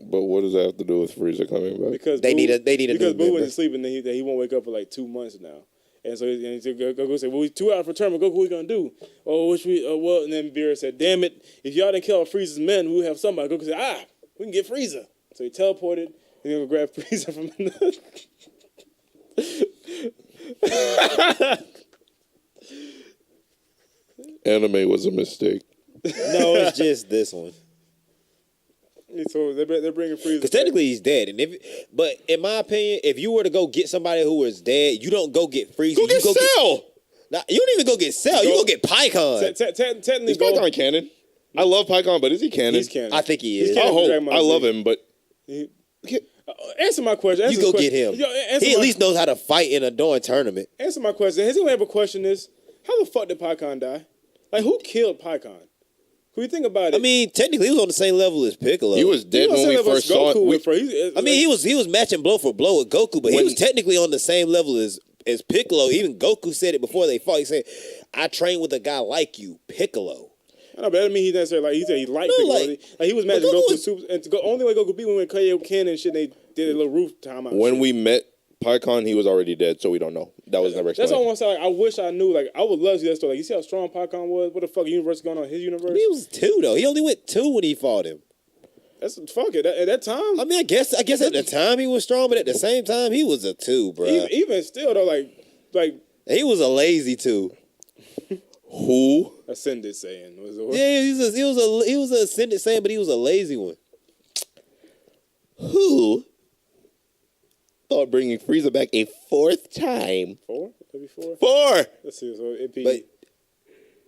But what does that have to do with Frieza coming back? Because they need a because Boo went to sleep and then he won't wake up for like 2 months now. And so Goku said, "Well, we 2 hours for tournament. Goku, what we gonna do? Oh, and then Beerus said, "Damn it! If y'all didn't kill all Frieza's men, we would have somebody." Goku said, we can get Frieza." So he teleported. He's gonna go grab Frieza from Anime was a mistake. No, it's just this one. So they're bringing Frieza. Because technically he's dead, but in my opinion, if you were to go get somebody who was dead, you don't go get Frieza. Go get Cell. You don't even go get Cell. You go get Pycon. Technically, is Pycon canon? I love Pycon, but is he canon? He's canon. I think he is. I love him, but answer my question. You go get him. He at least knows how to fight in a during tournament. Answer my question. Has anyone ever questioned this? How the fuck did Pycon die? Like, who killed Pycon? Who you think about it? I mean, technically, he was on the same level as Piccolo. He was dead when we first saw it. He was matching blow for blow with Goku, but he was technically on the same level as Piccolo. Even Goku said it before they fought. He said, "I trained with a guy like you, Piccolo." I know, but that doesn't mean he necessarily like. He said he liked Piccolo. Like he was matching Goku super. And only way Goku beat when KO Ken and shit. They did a little roof time out. When we met Pycon, he was already dead, so we don't know. That was never explained. That's all I want to say. Like, I wish I knew. Like, I would love to see that story. Like, you see how strong Pycon was? What the fuck universe going on in his universe? He was 2 though. He only went 2 when he fought him. That's fuck it. At that time, I mean, I guess at the time he was strong, but at the same time he was a 2, bro. Even still though, like he was a lazy 2. Who? Ascended Saiyan was the word. Yeah, he was a ascended Saiyan, but he was a lazy one. Who thought bringing Frieza back a 4th time? 4? Maybe 4? 4. Let's see. So it'd be. But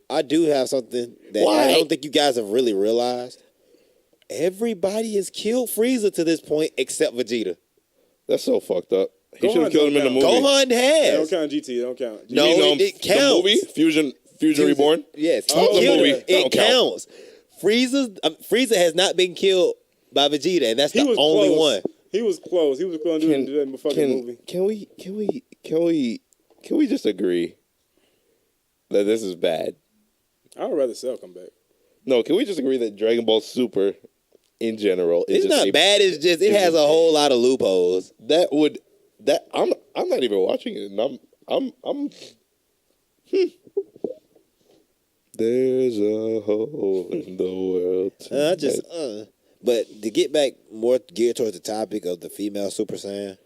I do have something that I don't think you guys have really realized. Everybody has killed Frieza to this point except Vegeta. That's so fucked up. He should have killed him in the movie. Gohan has. They don't count GT. They don't count. No, it counts. The movie Fusion Reborn. Yes, the movie. It counts. Frieza has not been killed by Vegeta, and that's the only one. He was close. He was close to do that in the fucking movie. Can we just agree that this is bad? I would rather Cell come back. No, can we just agree that Dragon Ball Super in general is it's not bad. It's just it has a whole lot of loopholes. I'm not even watching it, and I'm. There's a hole in the world. But to get back more geared towards the topic of the female Super Saiyan,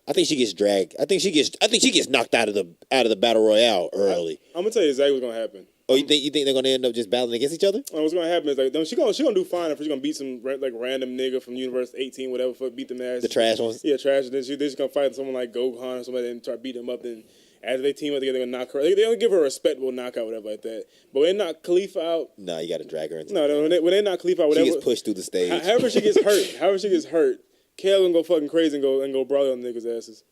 I think she gets dragged. I think she gets knocked out of the battle royale early. I'm gonna tell you exactly what's gonna happen. Oh, you think they're gonna end up just battling against each other? What's gonna happen is like she gonna do fine if she's gonna beat some like random nigga from Universe 18 whatever fuck beat them ass. The trash ones. Yeah, trash. Then she's gonna fight someone like Gohan or somebody and try to beat them up. Then as they team up together, they're gonna knock her. They don't give her a respectable knockout, whatever like that. But when they knock Khalifa out, no, you got to drag her into. No, when they knock Khalifa out, whatever. She gets pushed through the stage. However she gets hurt, Kale gonna go fucking crazy and go brawl on niggas' asses.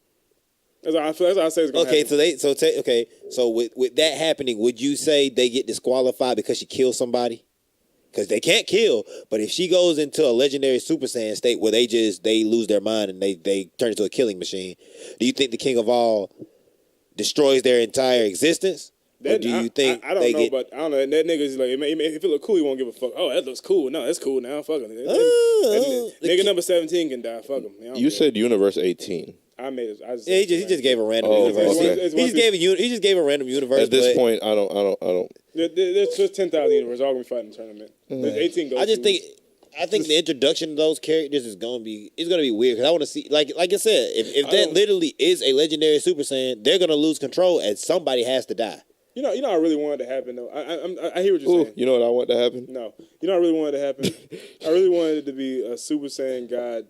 That's what I say is going to happen. So with that happening, would you say they get disqualified because she killed somebody? Because they can't kill, but if she goes into a legendary Super Saiyan state where they lose their mind and they turn into a killing machine, do you think the King of All destroys their entire existence? Or do you think I don't know, but I don't know. That nigga's like, if it look cool, he won't give a fuck. Oh, that looks cool. No, that's cool now. Fuck him. Nigga number 17 can die. Fuck him. You said Universe 18. I made it. He just gave a random universe. Okay. He just gave a random universe. At this point, I don't. There's 10,000 universes. All gonna be fighting in the tournament. There's 18 goes. I think the introduction of those characters is gonna be weird because I want to see like I said if that literally is a legendary Super Saiyan, they're gonna lose control and somebody has to die. You know, I really wanted to happen though. I hear what you're saying. You know what I want to happen? No, you know, I really wanted to happen. I really wanted it to be a Super Saiyan God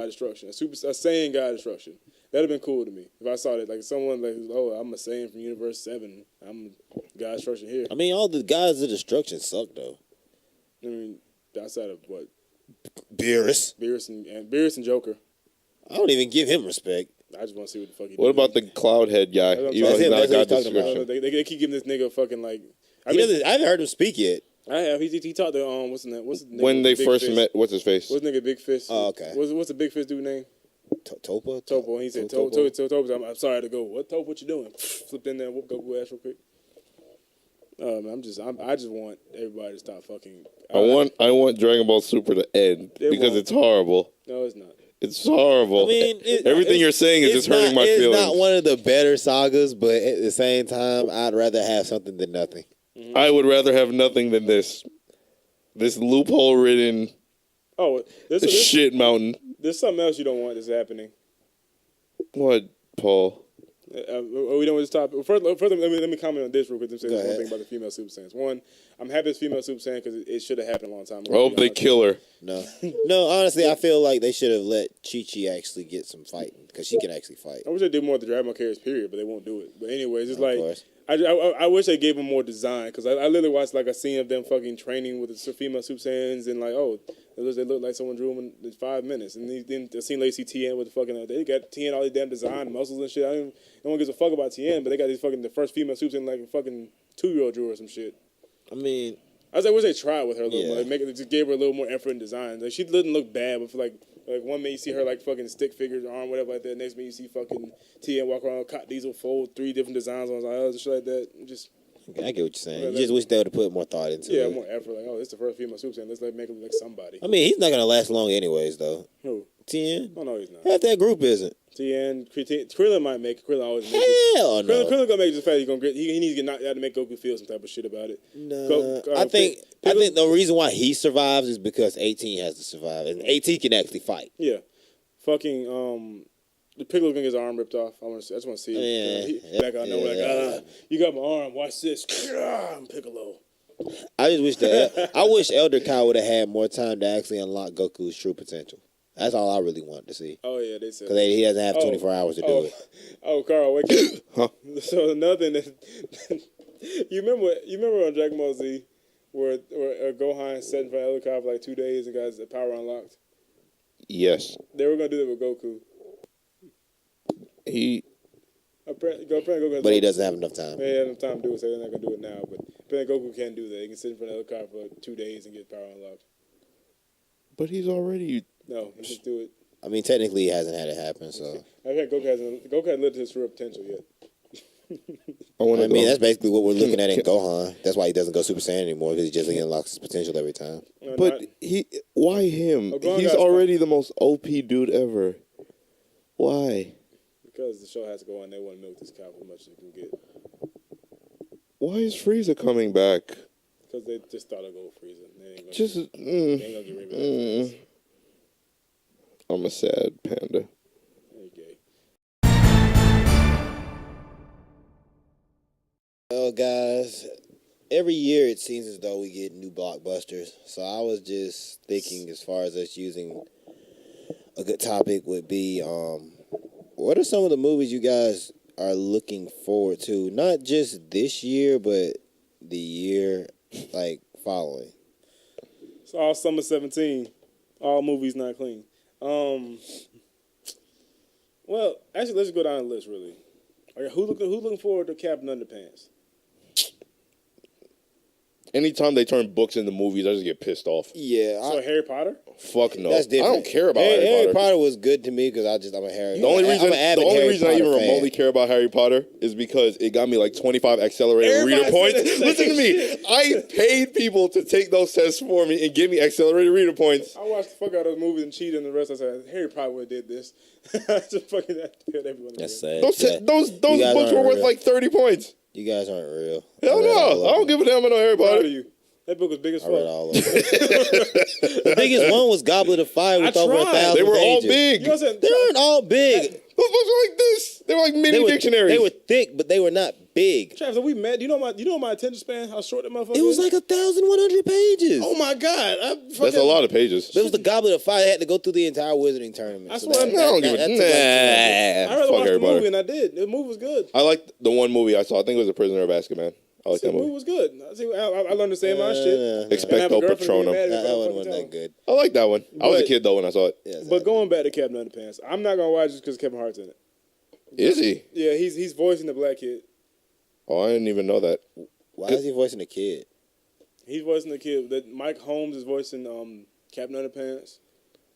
destruction, a Saiyan God destruction. That'd have been cool to me if I saw that. Like someone like, oh, I'm a Saiyan from Universe 7. I'm God destruction here. I mean, all the gods of destruction suck though. I mean, outside of what? Beerus and Joker. I don't even give him respect. I just want to see what the fuck he What about the Cloud Head guy? Even though he's not a God description. They keep giving this nigga a fucking like. I haven't heard him speak yet. I have. He talked to what's his name? When they first met, what's his face? What's nigga Big Fist? Oh, okay. What's the Big Fist dude name? Topo. And he said Topo. I'm sorry to go. What Topo? What you doing? Flipped in there. Whoop Goku ass real quick. I just want everybody to stop fucking. I want Dragon Ball Super to end because it's horrible. No, it's not. It's horrible. I mean, everything you're saying is just hurting my feelings. It's not one of the better sagas, but at the same time, I'd rather have something than nothing. Mm-hmm. I would rather have nothing than this loophole-ridden shit mountain. There's something else you don't want that's happening. What, Paul? We don't want to stop. First, let me comment on this real quick. One thing about the female Super Saiyans. One, I'm happy it's female Super Saiyan because it should have happened a long time ago. I hope they kill her. No, honestly, I feel like they should have let Chi-Chi actually get some fighting because she can actually fight. I wish they did more with the Dragon Ball characters, period, but they won't do it. But anyways, it's I wish they gave them more design because I literally watched like a scene of them fucking training with the female Super Saiyans and like, they look like someone drew them in 5 minutes. And then the scene like see Tien with the fucking, they got Tien all these damn design muscles and shit. No one gives a fuck about Tien, but they got these fucking, the first female Super Saiyan like a fucking 2-year-old drew or some shit. I mean, I wish they tried with her a little more. Like, just gave her a little more effort in design. Like, she didn't look bad, but for like one minute you see her like fucking stick figures, arm, whatever like that. Next minute you see fucking Tien walk around, Cot Diesel fold 3 different designs on his eyes and shit like that. I get what you're saying. You just wish they would have put more thought into it. Yeah, more effort. Like, this is the first female Super Saiyan. Let's make him like somebody. I mean, he's not gonna last long anyways, though. Who? Tien? Oh no, he's not. Half that group isn't. Tien, Krillin might make it. Krillin always makes it. Hell no. Krillin gonna make it just fast. He needs to get knocked out to make Goku feel some type of shit about it. No, I think the reason why he survives is because 18 has to survive, and 18 can actually fight. Yeah, fucking the Piccolo gonna get his arm ripped off. I just want to see it. Yeah. Back out nowhere, you got my arm. Watch this. I'm Piccolo. I just wish that I wish Elder Kai would have had more time to actually unlock Goku's true potential. That's all I really wanted to see. Oh yeah, they said because he doesn't have 24 hours to do it. Oh, Carl, wake up. Huh? So another thing that you remember on Dragon Ball Z where Gohan sat in front of Elder Kai for like 2 days and got his power unlocked. Yes. They were gonna do that with Goku. But he doesn't have enough time. He has enough time to do it, so they're not gonna do it now. But apparently Goku can't do that. He can sit in front of Elder Kai for 2 days and get power unlocked. But he's already. No, he just do it. I mean, technically, he hasn't had it happen. So I think Goku hasn't lived his true potential yet. I mean, that's basically what we're looking at in Gohan. That's why he doesn't go Super Saiyan anymore because he unlocks his potential every time. But why him? He's already the most OP dude ever. Why? Because the show has to go on. They want to milk this cow as much as they can get. Why is Frieza coming back? Because they just thought I'd go with Frieza. They ain't gonna get rid of that. I'm a sad panda. Okay. Well, guys, every year it seems as though we get new blockbusters. So I was just thinking, as far as us using a good topic would be, what are some of the movies you guys are looking forward to? Not just this year, but the year following. So all summer 17, all movies not clean. Well, actually, let's go down the list really. Okay, who looking forward to Captain Underpants? Anytime they turn books into movies, I just get pissed off. Yeah, So Harry Potter? Fuck no. That's different. I don't care about Harry Potter. was good to me because I'm a Harry. The only reason I even fan. remotely care about Harry Potter is because it got me like 25 accelerated Everybody reader points. said the same Listen to me. shit. I paid people to take those tests for me and give me accelerated reader points. I watched the fuck out of those movies and cheated and the rest. I said, Harry Potter would have did this. I just fucking killed everyone. That's sad. Those You guys books were aren't worth real. like 30 points. You guys aren't real. Hell no. I don't give a damn about Harry Proud Potter. of you. That book was big as I read fuck. all of them. The biggest one was Goblet of Fire with I over tried. 1,000 They were all pages. big. You know what I'm saying? They weren't all big. Those books were like this. They were like mini dictionaries. They were thick, but they were not big. Travis, are we mad? You know my attention span? How short that motherfucker It was is? like 1,100 pages. Oh my god! That's a lot of pages. It was the Goblet of Fire. I had to go through the entire wizarding tournament. I So swear, that- I don't give that- a that took like 200. I rather Fuck watch Harry the movie Potter. and I did. The movie was good. I liked the one movie I saw. I think it was A Prisoner of Azkaban. I like The that movie movie. was good. I learned to say my shit. Expecto Patronum. That one wasn't that good. I like that one. I was a But- kid though when I saw it. Yeah, But going back to Captain Underpants, I'm not gonna watch it because Kevin Hart's in it. Is he? Yeah, he's voicing the black kid. Oh, I didn't even know that. Why is he voicing a kid? He's voicing the kid. That Mike Holmes is voicing Captain Underpants.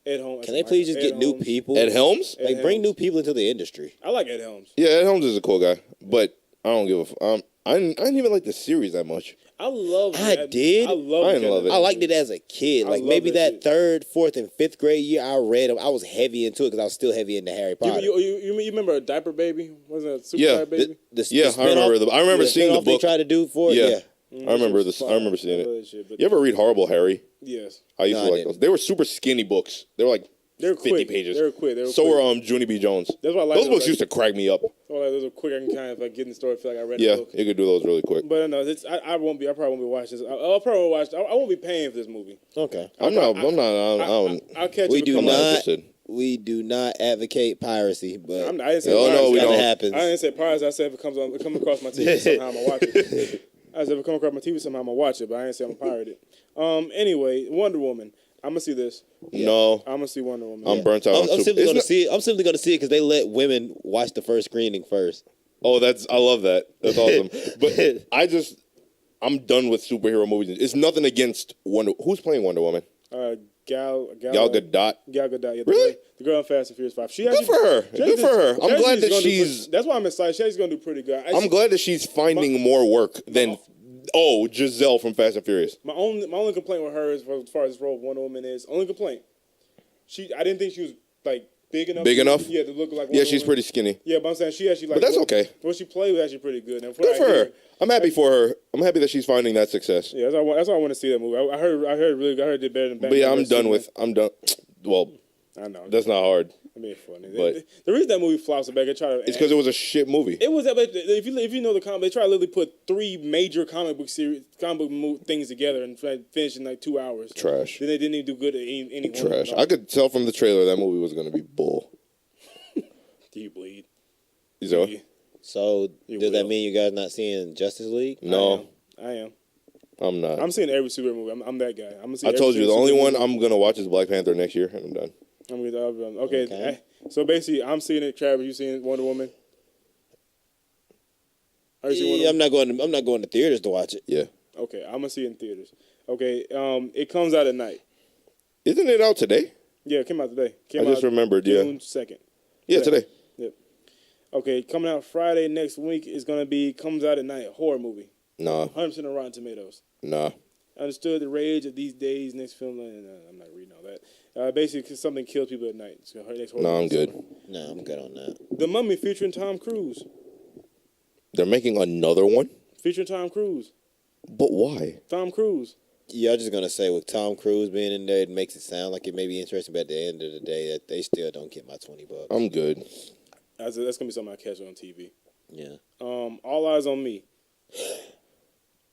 Ed Holmes. Can they please just Ed get new Holmes. people? Ed Helms? Like, bring new people into the industry. I like Ed Helms. Yeah, Ed Helms is a cool guy, but I don't give a. I didn't even like the series that much. I love. I did. I love. I didn't love it. I liked it as a kid. I Like, love maybe that that shit. 3rd, 4th, and 5th grade year, I read them. I was heavy into it because I was still heavy into Harry Potter. You remember a Diaper Baby? Wasn't it a Super Yeah. Diaper Baby? Yeah, I remember. I remember seeing the spin-off they book. tried to do for it. Yeah. Yeah. I remember this. I remember seeing I love it. that shit, but You ever read Horrible Harry? yes, I used No, to I like didn't. those. They were super skinny books. They were like they were 50 quick. pages. They were quick. They were So quick. were Junie B. Jones. That's why I like Those books like, used to crack me up. those are quick. I can kind of like get in the story. Feel like I read Yeah, the book. you could do those really quick. But no, I won't be. I probably won't be watching this. I'll probably watch. I won't be paying for this movie. Okay. I'm not. I'll catch We it. do because I'm not not. interested. We do not advocate piracy, but I didn't say Oh, pirates. no, we that don't. happens. I didn't say pirates. I said if it comes across my TV somehow, I'm gonna watch it. I said if it come across my TV somehow, I'm gonna watch it. But I didn't say I'm gonna pirate it. Anyway, Wonder Woman. I'm gonna see this. No, I'm gonna see Wonder Woman. I'm burnt out. I'm on super. simply It's going to not- see it. I'm simply going to see it because they let women watch the first screening first. Oh, I love that. That's awesome. But I'm done with superhero movies. It's nothing against Wonder. Who's playing Wonder Woman? Gal Gadot. Gal Gadot. Yeah, Really? The girl in Fast and Furious 5. Good for her. Good for her. I'm glad that she's. That's why I'm excited. She's gonna do pretty good. I'm glad that she's finding more work than Giselle from Fast and Furious. My only complaint with her is as far as this role of Wonder Woman is only complaint. I didn't think she was like big enough. Big enough? Yeah, to look like. Yeah, Wonder she's Woman. pretty skinny. Yeah, but I'm saying she actually like. But that's okay. What she played was actually pretty good. And Good for her. I'm happy for her. I'm happy that she's finding that success. Yeah, that's why I want to see that movie. I heard it did better than. But yeah, Batman I'm done. Well, I know. that's not hard. I mean, it's funny. But- The reason that movie flops so bad, they try to. It's because it was a shit movie. It was that. But if you know the comic, they try to literally put 3 major comic book things together and finish in like 2 hours. Trash. Then they didn't even do good at any one of Trash. them. I could tell from the trailer that movie was going to be bull. Do you bleed? So, Yeah, So You does that will. mean you guys not seeing Justice League? no, I am. I'm not. I'm seeing every superhero movie. I'm that guy. I'm gonna see. I every told you, the single only superhero one movie. I'm going to watch is Black Panther next year, and I'm done. Okay. Okay. So basically, I'm seeing it. Travis, you seeing Wonder Woman? Are you seeing Wonder Yeah, Woman? I'm not going to theaters to watch it. Yeah. Okay, I'm gonna see it in theaters. Okay. It comes out at night. Isn't it out today? Yeah, it came out today. I just remembered, yeah. June 2nd. Yeah, today. Yep. Okay, coming out Friday next week is gonna be comes out at night, a horror movie. Nah, 100% on Rotten Tomatoes. nah. Understood the rage of these days. Next film, I'm not reading all that. Basically, something kills people at night. It's her next horror No, I'm movie. good. No, I'm good on that. The Mummy featuring Tom Cruise. They're making another one? Featuring Tom Cruise. But why? Tom Cruise. Yeah, I'm just gonna say with Tom Cruise being in there, it makes it sound like it may be interesting, but at the end of the day, that they still don't get my $20. I'm good. That's gonna be something I catch on TV. Yeah. All Eyes on Me.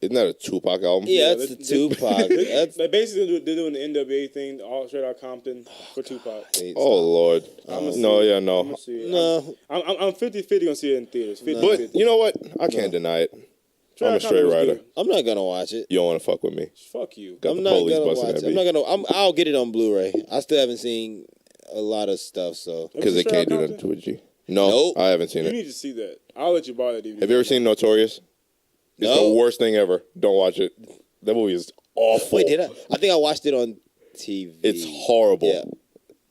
Isn't that a Tupac album? Yeah, Yeah, that's they- the Tupac. That's They basically they're doing the NWA thing, all straight out Compton for Tupac. Oh, Lord. No, yeah, I'm no. gonna see it. no. I'm 50-50 gonna see it in theaters. 50-50. But you know what? I can't deny it. Straight I'm a Outta straight Compton was rider. good. I'm not gonna watch it. You don't want to fuck with me. Fuck you. Got I'm the not police gonna busting watch that it. I'm beat. not gonna. I'll get it on Blu-ray. I still haven't seen a lot of stuff. So Because they can't do nothing to a G. No, Nope. I haven't seen You it. need to see that. I'll let you borrow that DVD. Have you ever seen Notorious? It's No. the worst thing ever. Don't watch it. That movie is awful. wait, did I? I think I watched it on TV. It's horrible. Yeah.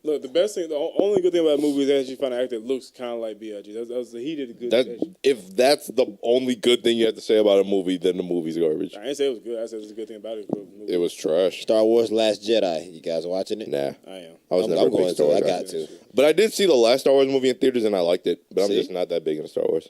Look, the best thing, the only good thing about the movie is that you find an actor that looks kind of like B.I.G. He did a good. If that's the only good thing you have to say about a movie, then the movie's garbage. I didn't say it was good. I said it's a good thing about it. It was trash. Star Wars: Last Jedi. You guys watching it? Nah. I am. I was I'm never a big going Star to. Wars I guy. got to. But I did see the last Star Wars movie in theaters and I liked it. But I'm See? just not that big into Star Wars.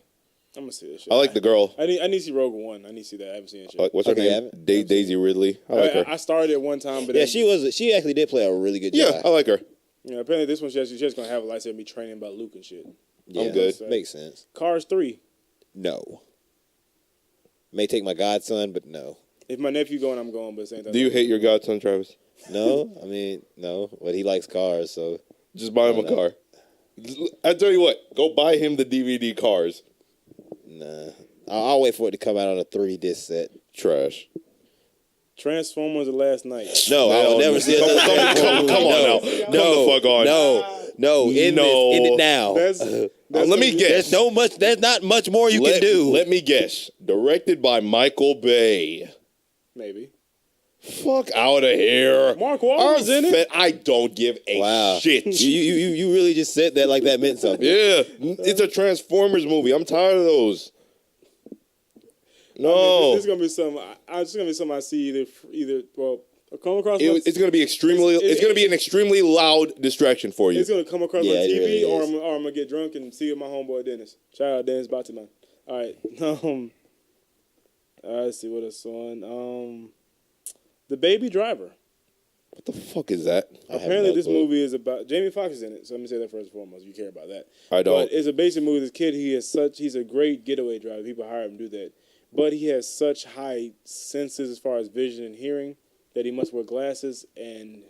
I'm gonna see this shit. I like the girl. I need to see Rogue One. I need to see that. I haven't seen it yet. What's her Okay, name? haven't? Daisy Ridley. I like her. I started it one time, but Yeah, then, she actually did play a really good Yeah, Jedi. I like her. apparently this one she's just gonna have a lightsaber me training about Luke and shit. Yeah, good. Makes sense. Cars 3. No. May take my godson, but no. If my nephew going, I'm going. But same time. Do you hate your godson, Travis? No, I mean no. But he likes cars, so Just buy him a car. I tell you what, go buy him the DVD Cars. nah. I'll wait for it to come out on a 3-disc set. Trash. Transformers: The Last Night. No, I will never see another Transformers Come movie. on No. now. Come the fuck on. No, end it now. That's Let me guess. There's not much more you can do. Let me guess. Directed by Michael Bay. maybe. Fuck out of here. Mark Wahlberg's in it. I don't give a Wow. shit. You really just said that like that meant something. Yeah, it's a Transformers movie. I'm tired of those. No, This is gonna be something. It's gonna be something I see either. Well, come across. it's going to be extremely. It's going to be an extremely loud distraction for you. It's gonna come across Yeah, on it TV, really or is. I'm gonna get drunk and see it with my homeboy Dennis. Shout out Dennis Batiman. All right. Let's see what it's on. The Baby Driver. What the fuck is that? I have Apparently, no this clue. movie is about Jamie Foxx is in it. So let me say that first and foremost. If you care about that, I don't. But it's a basic movie. This kid, he's a great getaway driver. People hire him to do that, but he has such high senses as far as vision and hearing that he must wear glasses and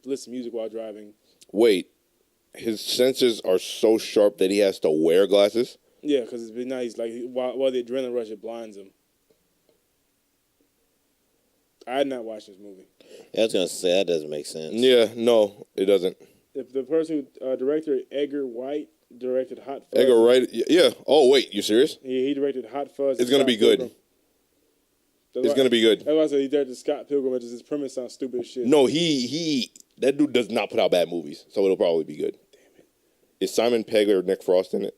listen to music while driving. Wait, his senses are so sharp that he has to wear glasses. Yeah, because it's been nice. Like while the adrenaline rush, it blinds him. I had not watched this movie. Yeah, I was gonna say that doesn't make sense. Yeah, no, it doesn't. If the person who director Edgar White directed Hot Fuzz. Edgar Wright. Yeah. Oh wait, you serious? He directed Hot Fuzz. It's gonna be good. It's gonna be good. That's why I said he directed Scott Pilgrim, which is his premise sounds stupid as shit. No, that dude does not put out bad movies, so it'll probably be good. Damn it. Is Simon Pegg or Nick Frost in it?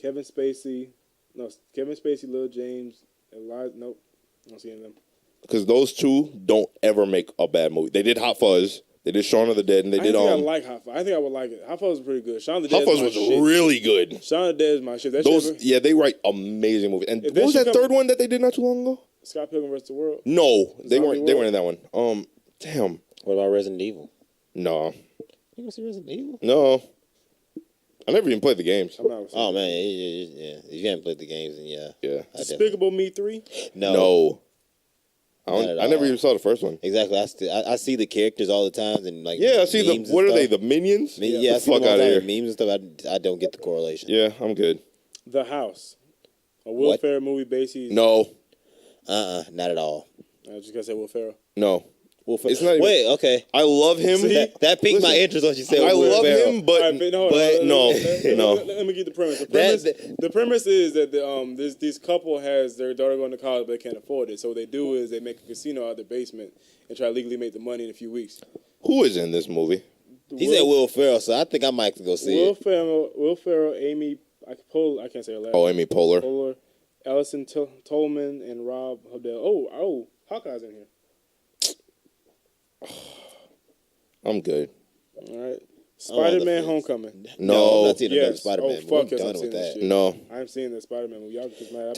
Kevin Spacey, Lil James, Eliza. Nope, I don't see any of them. Because those two don't ever make a bad movie. They did Hot Fuzz, they did Shaun of the Dead, and they did I like Hot Fuzz. I think I would like it. Hot Fuzz was pretty good. Shaun of the Dead. Hot Fuzz is my was shit. really good. Shaun of the Dead is my shit. That Those, shit, yeah, they write amazing movies. And If what was that that shit come- third one that they did not too long ago? Scott Pilgrim vs. the World. No, they Zombie weren't. They World. weren't in that one. Damn. What about Resident Evil? No, You gonna see Resident Evil? no. I never even played the games. I'm not. Oh man, yeah. If you haven't played the games, then yeah. Yeah. I definitely- Despicable Me 3. No. Not at I never all. even saw the first one. Exactly. I see the characters all the time and like Yeah, I see memes and what are they? stuff. The Minions? Yeah, I the see them fuck all out the of time here. in memes and stuff. I don't get the correlation. Yeah, I'm good. The House. A Will What? Ferrell movie based. No, Not at all. I just gotta say Will Ferrell. no. Well, It's not even- wait, okay. I love him. See? That piqued my Listen, interest when you said I Will love Ferrell. him, but All right, but no, no. Let me get the premise. That- The premise is that this couple has their daughter going to college, but they can't afford it. So what they do is they make a casino out of their basement and try to legally make the money in a few weeks. Who is in this movie? He said Will Ferrell, so I think I might have to go see it. Will Ferrell, Amy, I can't say her last. Oh, Amy Poehler. Poehler, Allison Tolman, and Rob Hodel. Oh, Hawkeye's in here. I'm good. All right, Spider-Man: the Homecoming. No, I'm not seeing another Yes. Spider-Man. Oh, movie. fuck I'm yes, done I'm with seeing that. shit. No, I'm seeing the Spider-Man movie. Y'all just mad.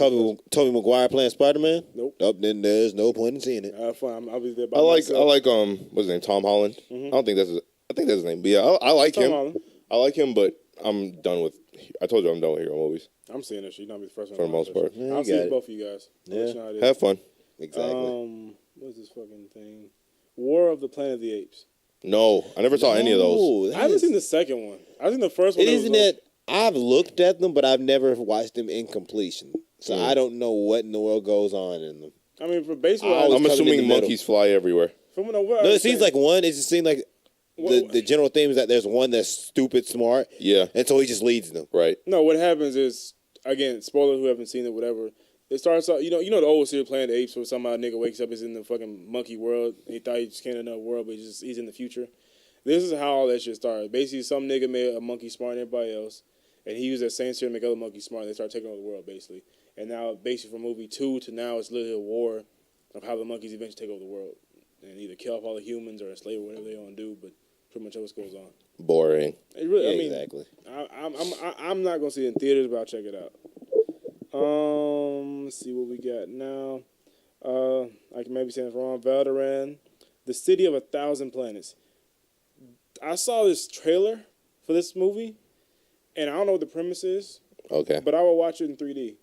Tobey Maguire playing Spider-Man? Nope. Then there's no point in seeing it. Fine. I'll be there by I like myself. what's his name? Tom Holland. I don't think I think that's his name. But yeah, I like Tom him. Holland. I like him, but I'm done with. I told you I'm done with hero movies I'm seeing that shit. You know, I'll be the first one. for the most part. Yeah, I'll you see got it it. both of you guys. I'll let you know how it is. Have fun. Exactly. What's this fucking thing? War of the Planet of the Apes. No, I never saw any of those. No, that I haven't is- seen the second one. I've seen the first one. It isn't that I've looked at them, but I've never watched them in completion. So Mm. I don't know what in the world goes on in them. I mean, for baseball, I always I'm coming in assuming the middle. monkeys fly everywhere. from what I No, it seems like one. It just seemed like the general theme is that there's one that's stupid smart. Yeah. And so he just leads them. Right. No, what happens is, again, spoilers who haven't seen it, whatever. It starts out, you know the old series Planet of the Apes where somehow a nigga wakes up, is in the fucking monkey world. And he thought he just came to another world, but he's in the future. This is how all that shit started. Basically, some nigga made a monkey smarter than everybody else, and he used that same serum to make other monkeys smart. And they start taking over the world, basically. And now, basically, from movie 2 to now, it's literally a war of how the monkeys eventually take over the world and either kill off all the humans or enslave or whatever they want to do. But pretty much what goes on. Boring. It really, Yeah, I mean, exactly. I'm not gonna see it in theaters, but I'll check it out. Let's see what we got now. I can maybe say this wrong. Valderan, the City of 1,000 Planets. I saw this trailer for this movie, and I don't know what the premise is, Okay. but I will watch it in 3D.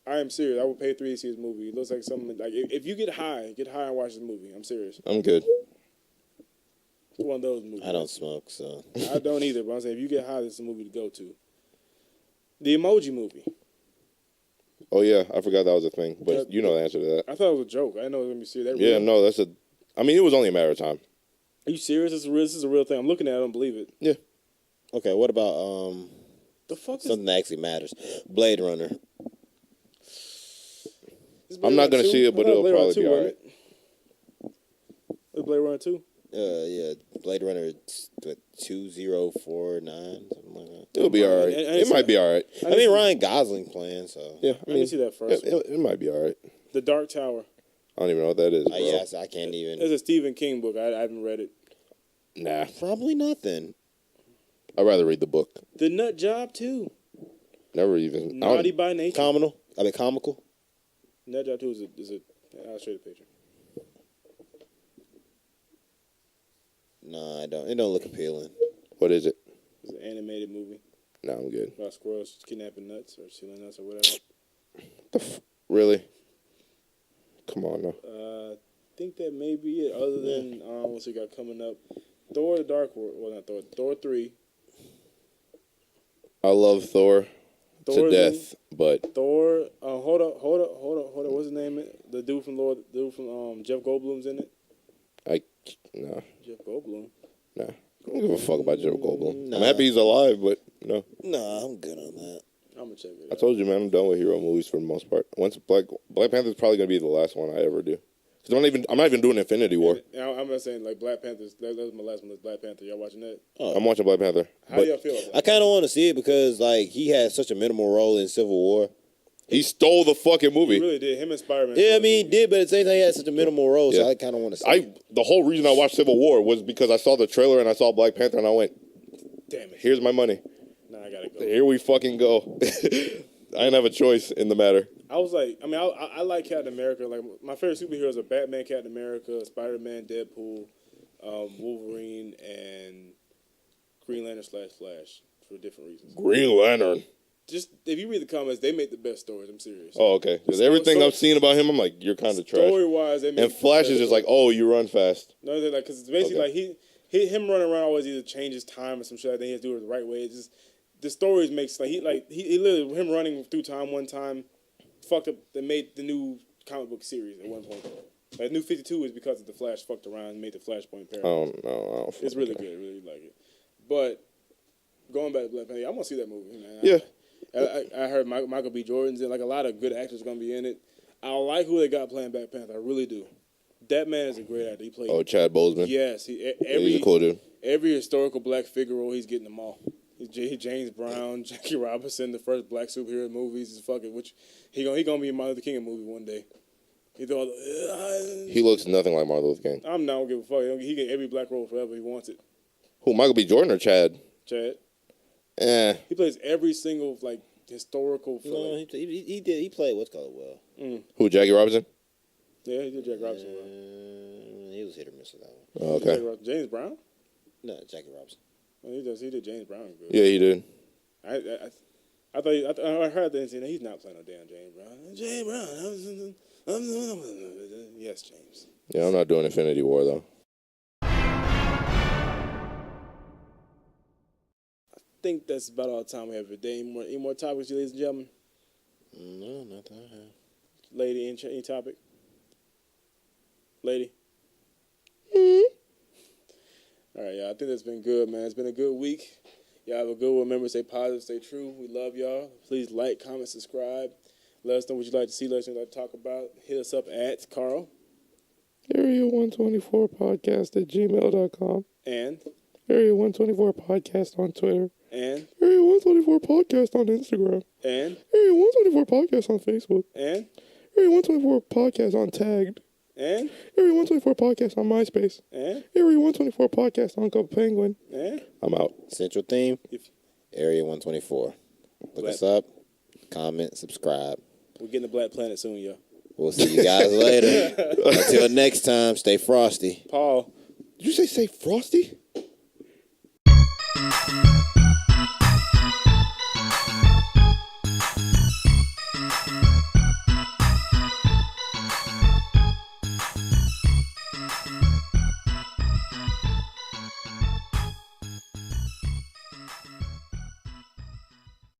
I am serious. I would pay 3D to see this movie. It looks like something like if you get high and watch this movie. I'm serious. I'm good. It's one of those movies. I don't smoke, so. I don't either, but I'm saying if you get high, this is a movie to go to. The Emoji Movie. Oh yeah, I forgot that was a thing, but That- you know the answer to that. I thought it was a joke. I didn't know it was gonna be serious. That Yeah, real? no, that's a. I mean, it was only a matter of time. Are you serious? This is a real thing. I'm looking at it. I don't believe it. Yeah. Okay, what about The fuck is something that actually matters? Blade Runner. this I'm not gonna 2? see it, but I thought it'll Blade Runner probably 2, be wasn't it? It's Blade Runner 2. Yeah, Blade Runner 2049, something like that. It'll be all right. I didn't It see might that. be all right. I mean, Ryan Gosling playing, so. Yeah, I didn't see that first. It might be all right. The Dark Tower. I don't even know what that is, bro. Yeah, I can't even. It's a Stephen King book. I haven't read it. Nah, Probably nothing. I'd rather read the book. The Nut Job 2. Never even. I don't- Naughty by Nature. Comical. Nut Job 2 is a. I'll show you the picture. No, I don't. It don't look appealing. What is it? It's an animated movie No, I'm good. about squirrels kidnapping nuts or stealing nuts or whatever. Really? Come on, no. I think that may be it. Other than what's we got coming up, Thor: The Dark World. Well, not Thor. Thor 3. I love Thor to Thor death, but Thor. Hold up. What's his name? The dude from Jeff Goldblum's in it. no, Jeff Goldblum. nah. I don't give a fuck about Jeff Goldblum. Nah. I'm happy he's alive, but no. Nah, I'm good on that. I'm gonna check it I out. told you, man, I'm done with hero movies for the most part. Once Black Panther's probably gonna be the last one I ever do. Cause I'm not even doing Infinity War. I'm not saying like Black Panthers. That was my last one. Was Black Panther. Y'all watching that? I'm watching Black Panther. How do But y'all feel about I that? kind of want to see it because like he had such a minimal role in Civil War. he stole the fucking He movie. really did. Him and Spider-Man. Yeah, I mean, he did, but at the same time, he had such a minimal role, so Yeah. I kind of want to see it. The whole reason I watched Civil War was because I saw the trailer and I saw Black Panther and I went, Damn it. here's my money. Nah, I gotta go. Here we fucking go. I didn't have a choice in the matter. I was like, I like Captain America. Like my favorite superheroes are Batman, Captain America, Spider-Man, Deadpool, Wolverine, and Green Lantern / Flash for different reasons. Green Lantern. Just if you read the comments, they make the best stories. I'm serious. Oh, okay. Because everything I've seen about him, I'm like, you're kind of trash. Story wise, they make And Flash is just like, oh, you run fast. no, they're like because it's basically Okay. like him running around always either changes time or some shit. I think he has to do it the right way. It's just the stories makes he literally him running through time one time fucked up. They made the new comic book series at one point. Like New 52 is because of the Flash fucked around and made the Flashpoint I paradox. don't know. It's really good. I really like it. But going back to Black Panther, I want to see that movie. Man. Yeah. I heard Michael B. Jordan's in. Like a lot of good actors are gonna be in it. I like who they got playing Black Panther. I really do. That man is a great actor. He played. Oh, Chad Boseman. Yes, Yeah, he's a cool dude. every historical black figure role, he's getting them all. James Brown, Jackie Robinson, the first black superhero movies is fucking. Which he gonna be in Martin Luther King movie one day. He thought He looks nothing like Martin Luther King. I'm not gonna give a fuck. He get every black role forever he wants it. Who, Michael B. Jordan or Chad? Chad. He plays every single like historical. No, Like, he did. He played what's called well. Who, Jackie Robinson? yeah, he did Jack Robinson. He was hit or miss with that one. Oh, okay. James Brown. No, Jackie Robinson. Well, he did James Brown good. Yeah, he did. I heard that saying he's not playing no damn James Brown. James Brown. Yes, James. Yeah, I'm not doing Infinity War, though. I think that's about all the time we have for today. Any more topics, ladies and gentlemen? No, not that I have. Lady, any topic? Lady? All right, y'all. I think that's been good, man. It's been a good week. Y'all have a good one. Remember, stay positive, stay true. We love y'all. Please like, comment, subscribe. Let us know what you'd like to see. Let us know what you'd like to talk about. Hit us up at Carl. Area 124 podcast at gmail.com. And Area 124 podcast on Twitter. And Area 124 podcast on Instagram. And Area 124 podcast on Facebook. And Area 124 podcast on Tagged. And Area 124 podcast on MySpace. And Area 124 podcast on Go Penguin. And I'm out. Central theme, Area 124. Look us up, comment, subscribe. We're getting the Black Planet soon, y'all. We'll see you guys later. Until next time, stay frosty. Paul. Did you say Frosty?